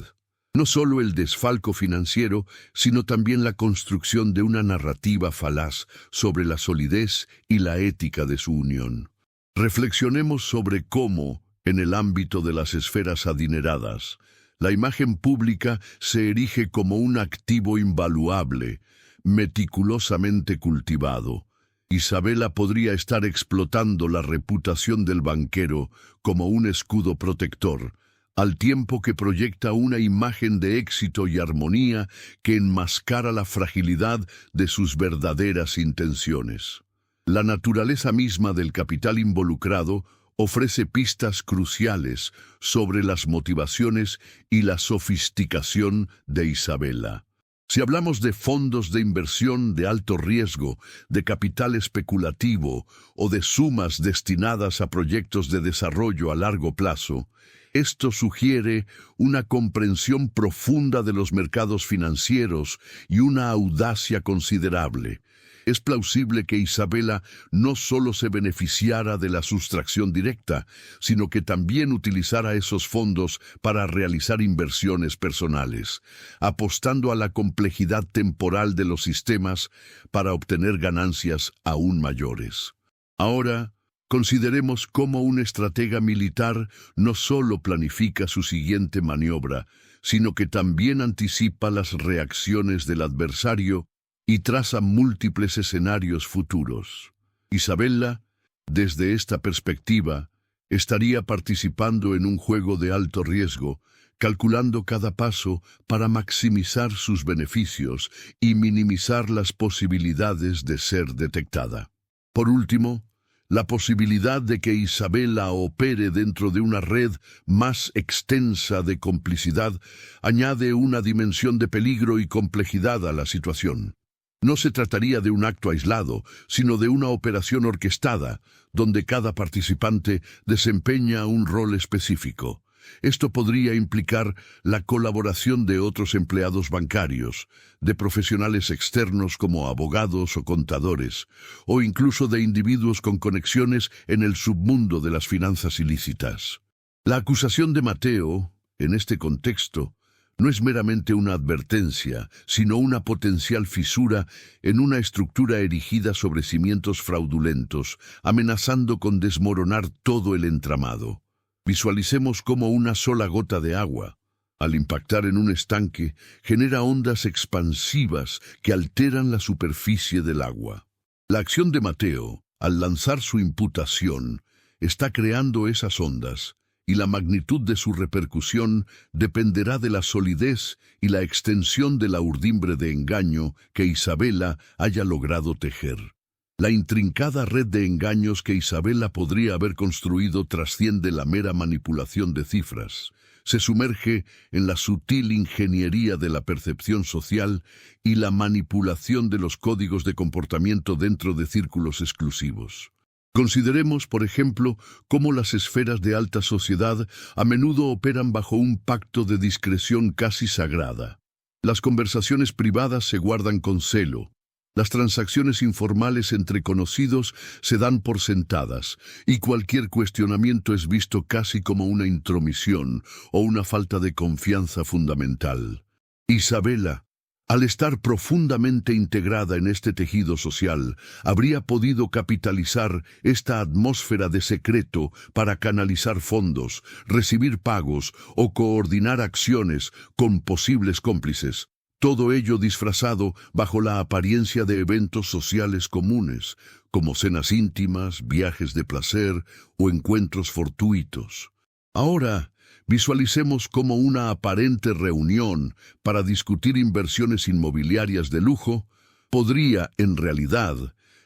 No solo el desfalco financiero, sino también la construcción de una narrativa falaz sobre la solidez y la ética de su unión. Reflexionemos sobre cómo, en el ámbito de las esferas adineradas, la imagen pública se erige como un activo invaluable, meticulosamente cultivado. Isabela podría estar explotando la reputación del banquero como un escudo protector, al tiempo que proyecta una imagen de éxito y armonía que enmascara la fragilidad de sus verdaderas intenciones. La naturaleza misma del capital involucrado ofrece pistas cruciales sobre las motivaciones y la sofisticación de Isabela. Si hablamos de fondos de inversión de alto riesgo, de capital especulativo o de sumas destinadas a proyectos de desarrollo a largo plazo, esto sugiere una comprensión profunda de los mercados financieros y una audacia considerable. Es plausible que Isabela no solo se beneficiara de la sustracción directa, sino que también utilizara esos fondos para realizar inversiones personales, apostando a la complejidad temporal de los sistemas para obtener ganancias aún mayores. Ahora, consideremos cómo un estratega militar no solo planifica su siguiente maniobra, sino que también anticipa las reacciones del adversario y traza múltiples escenarios futuros. Isabela, desde esta perspectiva, estaría participando en un juego de alto riesgo, calculando cada paso para maximizar sus beneficios y minimizar las posibilidades de ser detectada. Por último, la posibilidad de que Isabela opere dentro de una red más extensa de complicidad añade una dimensión de peligro y complejidad a la situación. No se trataría de un acto aislado, sino de una operación orquestada, donde cada participante desempeña un rol específico. Esto podría implicar la colaboración de otros empleados bancarios, de profesionales externos como abogados o contadores, o incluso de individuos con conexiones en el submundo de las finanzas ilícitas. La acusación de Mateo, en este contexto, no es meramente una advertencia, sino una potencial fisura en una estructura erigida sobre cimientos fraudulentos, amenazando con desmoronar todo el entramado. Visualicemos cómo una sola gota de agua, al impactar en un estanque, genera ondas expansivas que alteran la superficie del agua. La acción de Mateo, al lanzar su imputación, está creando esas ondas, y la magnitud de su repercusión dependerá de la solidez y la extensión de la urdimbre de engaño que Isabela haya logrado tejer. La intrincada red de engaños que Isabela podría haber construido trasciende la mera manipulación de cifras. Se sumerge en la sutil ingeniería de la percepción social y la manipulación de los códigos de comportamiento dentro de círculos exclusivos. Consideremos, por ejemplo, cómo las esferas de alta sociedad a menudo operan bajo un pacto de discreción casi sagrada. Las conversaciones privadas se guardan con celo. Las transacciones informales entre conocidos se dan por sentadas, y cualquier cuestionamiento es visto casi como una intromisión o una falta de confianza fundamental. Isabela, al estar profundamente integrada en este tejido social, habría podido capitalizar esta atmósfera de secreto para canalizar fondos, recibir pagos o coordinar acciones con posibles cómplices. Todo ello disfrazado bajo la apariencia de eventos sociales comunes, como cenas íntimas, viajes de placer o encuentros fortuitos. Ahora, visualicemos cómo una aparente reunión para discutir inversiones inmobiliarias de lujo podría, en realidad,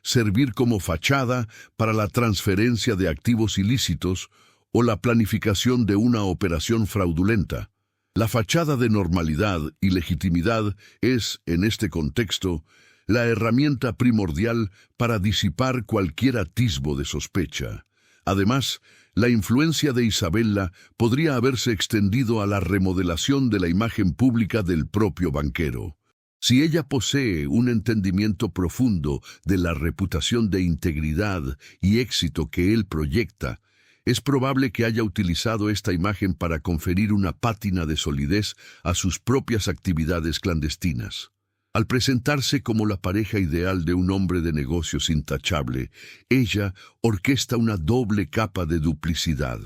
servir como fachada para la transferencia de activos ilícitos o la planificación de una operación fraudulenta. La fachada de normalidad y legitimidad es, en este contexto, la herramienta primordial para disipar cualquier atisbo de sospecha. Además, la influencia de Isabela podría haberse extendido a la remodelación de la imagen pública del propio banquero. Si ella posee un entendimiento profundo de la reputación de integridad y éxito que él proyecta, es probable que haya utilizado esta imagen para conferir una pátina de solidez a sus propias actividades clandestinas. Al presentarse como la pareja ideal de un hombre de negocios intachable, ella orquesta una doble capa de duplicidad.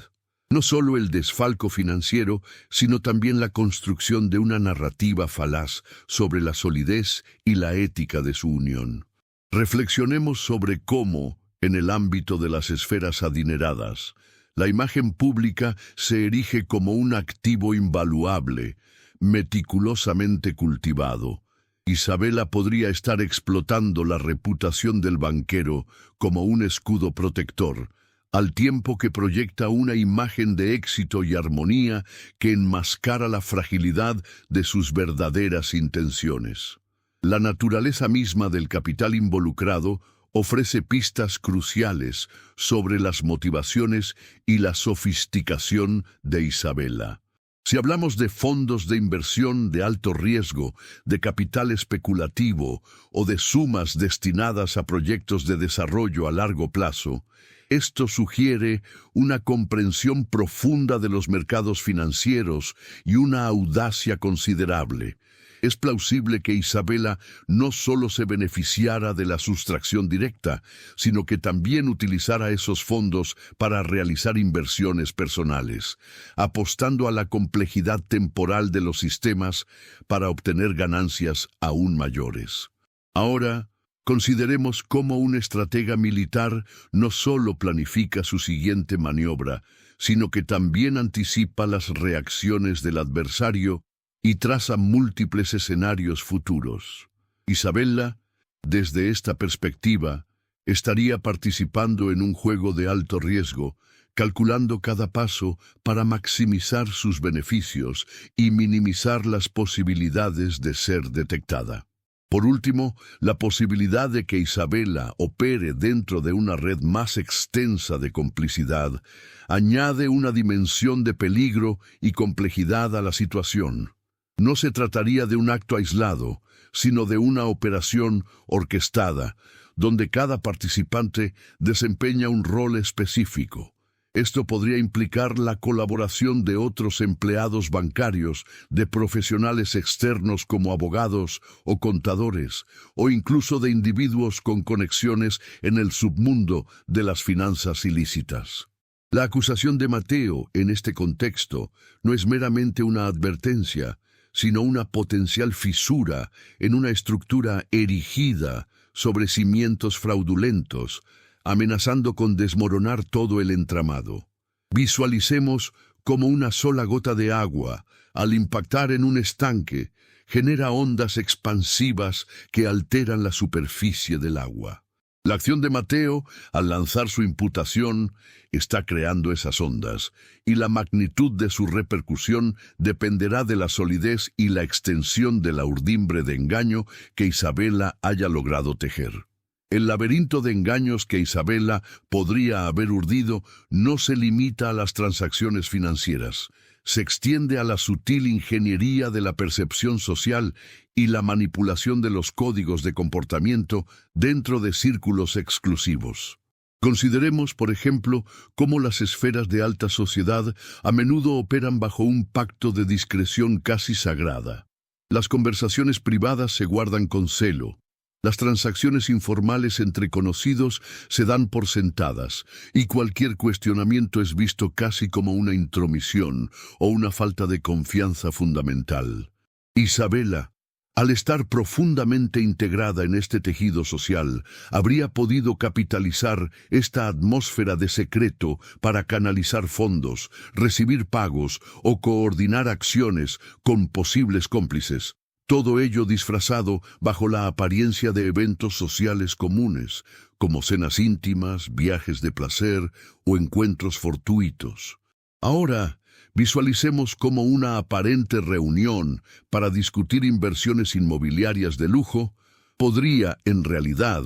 No solo el desfalco financiero, sino también la construcción de una narrativa falaz sobre la solidez y la ética de su unión. Reflexionemos sobre cómo, en el ámbito de las esferas adineradas, la imagen pública se erige como un activo invaluable, meticulosamente cultivado. Isabela podría estar explotando la reputación del banquero como un escudo protector, al tiempo que proyecta una imagen de éxito y armonía que enmascara la fragilidad de sus verdaderas intenciones. La naturaleza misma del capital involucrado ofrece pistas cruciales sobre las motivaciones y la sofisticación de Isabela. Si hablamos de fondos de inversión de alto riesgo, de capital especulativo o de sumas destinadas a proyectos de desarrollo a largo plazo, esto sugiere una comprensión profunda de los mercados financieros y una audacia considerable. Es plausible que Isabela no solo se beneficiara de la sustracción directa, sino que también utilizara esos fondos para realizar inversiones personales, apostando a la complejidad temporal de los sistemas para obtener ganancias aún mayores. Ahora, Consideremos cómo un estratega militar no solo planifica su siguiente maniobra, sino que también anticipa las reacciones del adversario y traza múltiples escenarios futuros. Isabella, desde esta perspectiva, estaría participando en un juego de alto riesgo, calculando cada paso para maximizar sus beneficios y minimizar las posibilidades de ser detectada. Por último, la posibilidad de que Isabella opere dentro de una red más extensa de complicidad añade una dimensión de peligro y complejidad a la situación. No se trataría de un acto aislado, sino de una operación orquestada, donde cada participante desempeña un rol específico. Esto podría implicar la colaboración de otros empleados bancarios, de profesionales externos como abogados o contadores, o incluso de individuos con conexiones en el submundo de las finanzas ilícitas. La acusación de Mateo, en este contexto, no es meramente una advertencia, sino una potencial fisura en una estructura erigida sobre cimientos fraudulentos, amenazando con desmoronar todo el entramado. Visualicemos cómo una sola gota de agua, al impactar en un estanque, genera ondas expansivas que alteran la superficie del agua. La acción de Mateo, al lanzar su imputación, está creando esas ondas, y la magnitud de su repercusión dependerá de la solidez y la extensión de la urdimbre de engaño que Isabella haya logrado tejer. El laberinto de engaños que Isabella podría haber urdido no se limita a las transacciones financieras, se extiende a la sutil ingeniería de la percepción social y la manipulación de los códigos de comportamiento dentro de círculos exclusivos. Consideremos, por ejemplo, cómo las esferas de alta sociedad a menudo operan bajo un pacto de discreción casi sagrada. Las conversaciones privadas se guardan con celo. Las transacciones informales entre conocidos se dan por sentadas, y cualquier cuestionamiento es visto casi como una intromisión o una falta de confianza fundamental. Isabella, al estar profundamente integrada en este tejido social, habría podido capitalizar esta atmósfera de secreto para canalizar fondos, recibir pagos o coordinar acciones con posibles cómplices. Todo ello disfrazado bajo la apariencia de eventos sociales comunes, como cenas íntimas, viajes de placer o encuentros fortuitos. Ahora, visualicemos cómo una aparente reunión para discutir inversiones inmobiliarias de lujo podría, en realidad,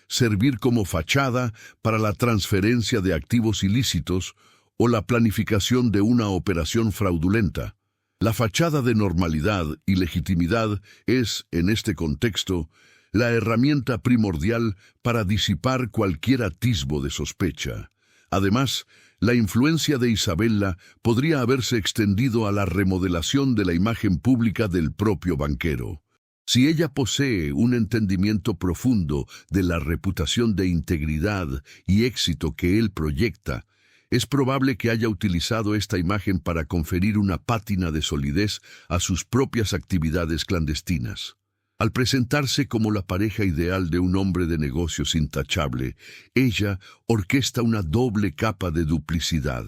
servir como fachada para la transferencia de activos ilícitos o la planificación de una operación fraudulenta. La fachada de normalidad y legitimidad es, en este contexto, la herramienta primordial para disipar cualquier atisbo de sospecha. Además, la influencia de Isabella podría haberse extendido a la remodelación de la imagen pública del propio banquero. Si ella posee un entendimiento profundo de la reputación de integridad y éxito que él proyecta, es probable que haya utilizado esta imagen para conferir una pátina de solidez a sus propias actividades clandestinas. Al presentarse como la pareja ideal de un hombre de negocios intachable, ella orquesta una doble capa de duplicidad.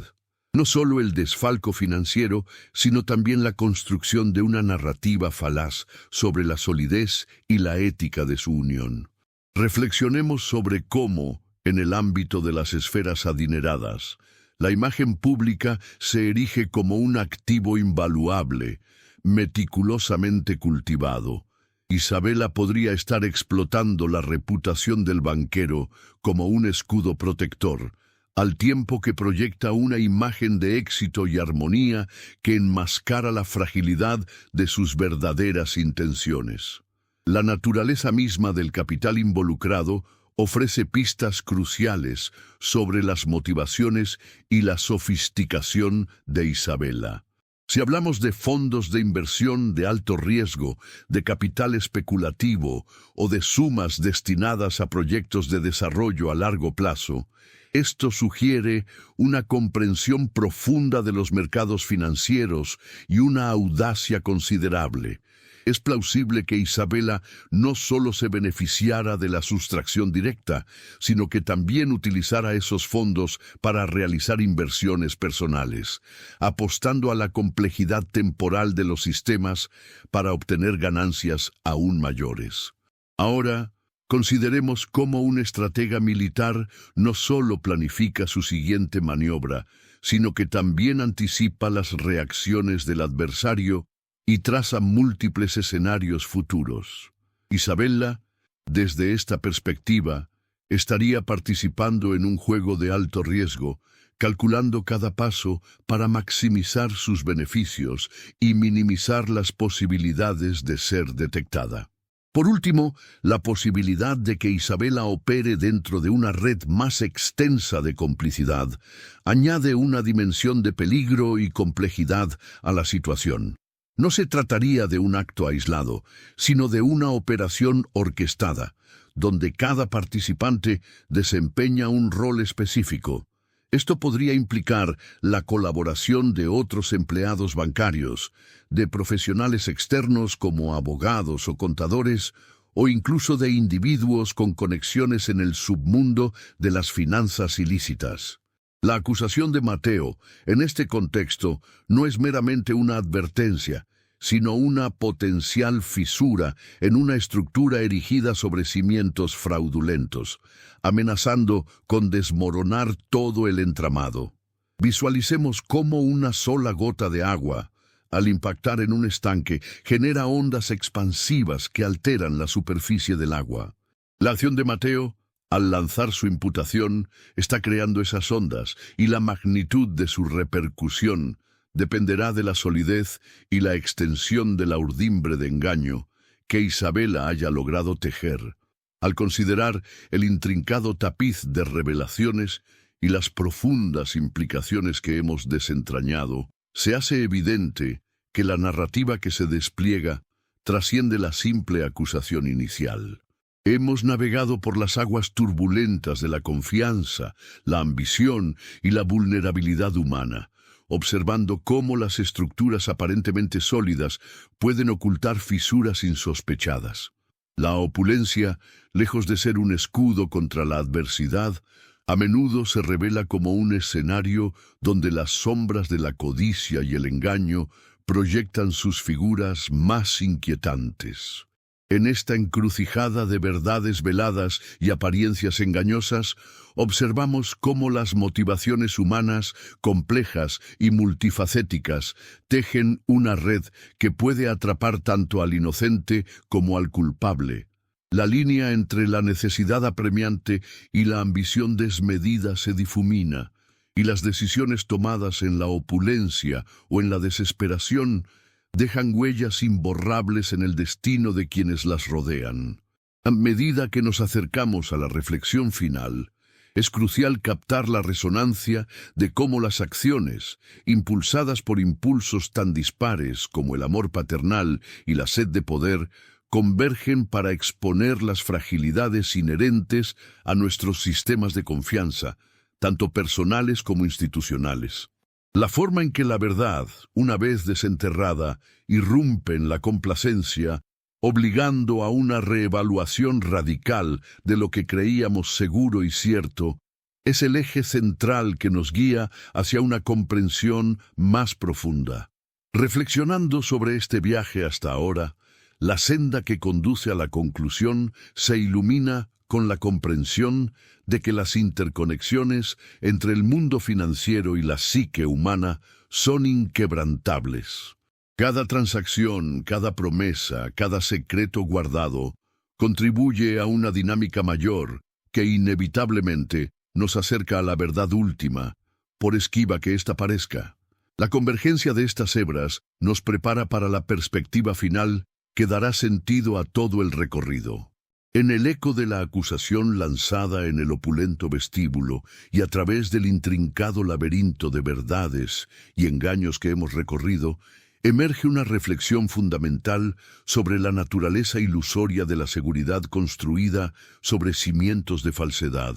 No solo el desfalco financiero, sino también la construcción de una narrativa falaz sobre la solidez y la ética de su unión. Reflexionemos sobre cómo, en el ámbito de las esferas adineradas, la imagen pública se erige como un activo invaluable, meticulosamente cultivado. Isabella podría estar explotando la reputación del banquero como un escudo protector, al tiempo que proyecta una imagen de éxito y armonía que enmascara la fragilidad de sus verdaderas intenciones. La naturaleza misma del capital involucrado ofrece pistas cruciales sobre las motivaciones y la sofisticación de Isabella. Si hablamos de fondos de inversión de alto riesgo, de capital especulativo o de sumas destinadas a proyectos de desarrollo a largo plazo, esto sugiere una comprensión profunda de los mercados financieros y una audacia considerable. Es plausible que Isabela no solo se beneficiara de la sustracción directa, sino que también utilizara esos fondos para realizar inversiones personales, apostando a la complejidad temporal de los sistemas para obtener ganancias aún mayores. Ahora, consideremos cómo un estratega militar no solo planifica su siguiente maniobra, sino que también anticipa las reacciones del adversario y traza múltiples escenarios futuros. Isabela, desde esta perspectiva, estaría participando en un juego de alto riesgo, calculando cada paso para maximizar sus beneficios y minimizar las posibilidades de ser detectada. Por último, la posibilidad de que Isabela opere dentro de una red más extensa de complicidad añade una dimensión de peligro y complejidad a la situación. No se trataría de un acto aislado, sino de una operación orquestada, donde cada participante desempeña un rol específico. Esto podría implicar la colaboración de otros empleados bancarios, de profesionales externos como abogados o contadores, o incluso de individuos con conexiones en el submundo de las finanzas ilícitas. La acusación de Mateo, en este contexto, no es meramente una advertencia, sino una potencial fisura en una estructura erigida sobre cimientos fraudulentos, amenazando con desmoronar todo el entramado. Visualicemos cómo una sola gota de agua, al impactar en un estanque, genera ondas expansivas que alteran la superficie del agua. La acción de Mateo, al lanzar su imputación, está creando esas ondas, y la magnitud de su repercusión dependerá de la solidez y la extensión de la urdimbre de engaño que Isabela haya logrado tejer. Al considerar el intrincado tapiz de revelaciones y las profundas implicaciones que hemos desentrañado, se hace evidente que la narrativa que se despliega trasciende la simple acusación inicial. Hemos navegado por las aguas turbulentas de la confianza, la ambición y la vulnerabilidad humana, observando cómo las estructuras aparentemente sólidas pueden ocultar fisuras insospechadas. La opulencia, lejos de ser un escudo contra la adversidad, a menudo se revela como un escenario donde las sombras de la codicia y el engaño proyectan sus figuras más inquietantes. En esta encrucijada de verdades veladas y apariencias engañosas, observamos cómo las motivaciones humanas, complejas y multifacéticas, tejen una red que puede atrapar tanto al inocente como al culpable. La línea entre la necesidad apremiante y la ambición desmedida se difumina, y las decisiones tomadas en la opulencia o en la desesperación dejan huellas imborrables en el destino de quienes las rodean. A medida que nos acercamos a la reflexión final, es crucial captar la resonancia de cómo las acciones, impulsadas por impulsos tan dispares como el amor paternal y la sed de poder, convergen para exponer las fragilidades inherentes a nuestros sistemas de confianza, tanto personales como institucionales. La forma en que la verdad, una vez desenterrada, irrumpe en la complacencia, obligando a una reevaluación radical de lo que creíamos seguro y cierto, es el eje central que nos guía hacia una comprensión más profunda. Reflexionando sobre este viaje hasta ahora, la senda que conduce a la conclusión se ilumina con la comprensión de que las interconexiones entre el mundo financiero y la psique humana son inquebrantables. Cada transacción, cada promesa, cada secreto guardado contribuye a una dinámica mayor que inevitablemente nos acerca a la verdad última, por esquiva que ésta parezca. La convergencia de estas hebras nos prepara para la perspectiva final que dará sentido a todo el recorrido. En el eco de la acusación lanzada en el opulento vestíbulo y a través del intrincado laberinto de verdades y engaños que hemos recorrido, emerge una reflexión fundamental sobre la naturaleza ilusoria de la seguridad construida sobre cimientos de falsedad.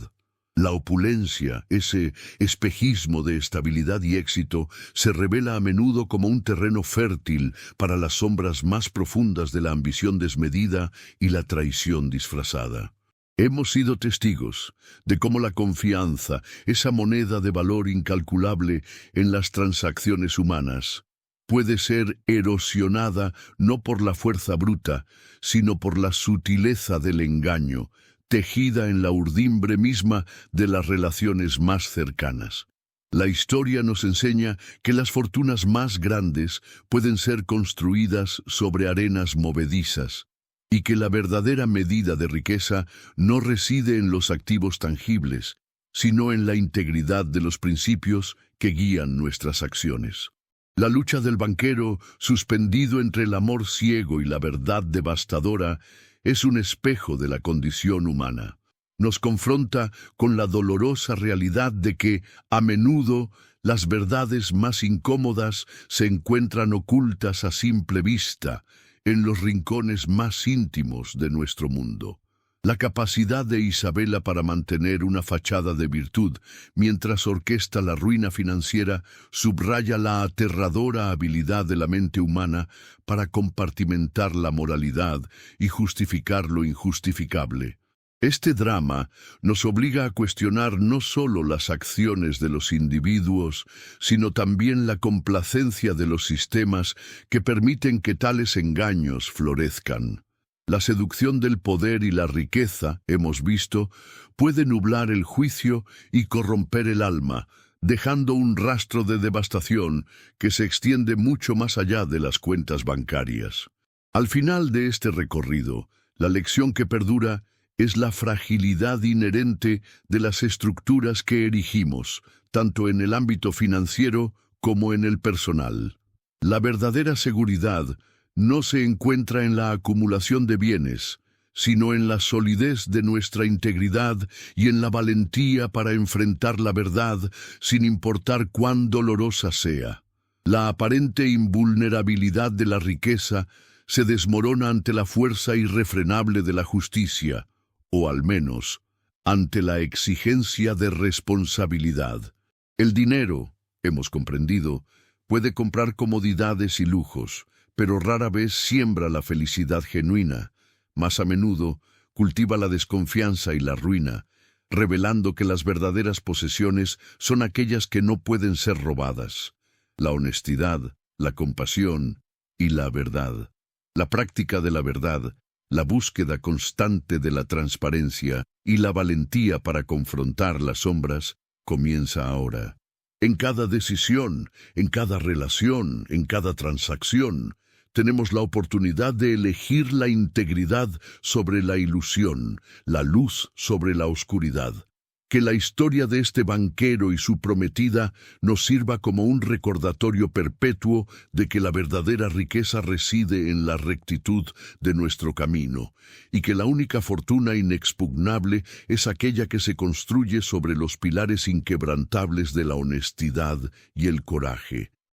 La opulencia, ese espejismo de estabilidad y éxito, se revela a menudo como un terreno fértil para las sombras más profundas de la ambición desmedida y la traición disfrazada. Hemos sido testigos de cómo la confianza, esa moneda de valor incalculable en las transacciones humanas, puede ser erosionada no por la fuerza bruta, sino por la sutileza del engaño, tejida en la urdimbre misma de las relaciones más cercanas. La historia nos enseña que las fortunas más grandes pueden ser construidas sobre arenas movedizas, y que la verdadera medida de riqueza no reside en los activos tangibles, sino en la integridad de los principios que guían nuestras acciones. La lucha del banquero, suspendido entre el amor ciego y la verdad devastadora, es un espejo de la condición humana. Nos confronta con la dolorosa realidad de que, a menudo, las verdades más incómodas se encuentran ocultas a simple vista, en los rincones más íntimos de nuestro mundo. La capacidad de Isabela para mantener una fachada de virtud mientras orquesta la ruina financiera subraya la aterradora habilidad de la mente humana para compartimentar la moralidad y justificar lo injustificable. Este drama nos obliga a cuestionar no solo las acciones de los individuos, sino también la complacencia de los sistemas que permiten que tales engaños florezcan. La seducción del poder y la riqueza, hemos visto, puede nublar el juicio y corromper el alma, dejando un rastro de devastación que se extiende mucho más allá de las cuentas bancarias. Al final de este recorrido, la lección que perdura es la fragilidad inherente de las estructuras que erigimos, tanto en el ámbito financiero como en el personal. La verdadera seguridad no se encuentra en la acumulación de bienes, sino en la solidez de nuestra integridad y en la valentía para enfrentar la verdad sin importar cuán dolorosa sea. La aparente invulnerabilidad de la riqueza se desmorona ante la fuerza irrefrenable de la justicia, o al menos, ante la exigencia de responsabilidad. El dinero, hemos comprendido, puede comprar comodidades y lujos, pero rara vez siembra la felicidad genuina. Más a menudo, cultiva la desconfianza y la ruina, revelando que las verdaderas posesiones son aquellas que no pueden ser robadas: la honestidad, la compasión y la verdad. La práctica de la verdad, la búsqueda constante de la transparencia y la valentía para confrontar las sombras comienza ahora. En cada decisión, en cada relación, en cada transacción, tenemos la oportunidad de elegir la integridad sobre la ilusión, la luz sobre la oscuridad. Que la historia de este banquero y su prometida nos sirva como un recordatorio perpetuo de que la verdadera riqueza reside en la rectitud de nuestro camino, y que la única fortuna inexpugnable es aquella que se construye sobre los pilares inquebrantables de la honestidad y el coraje.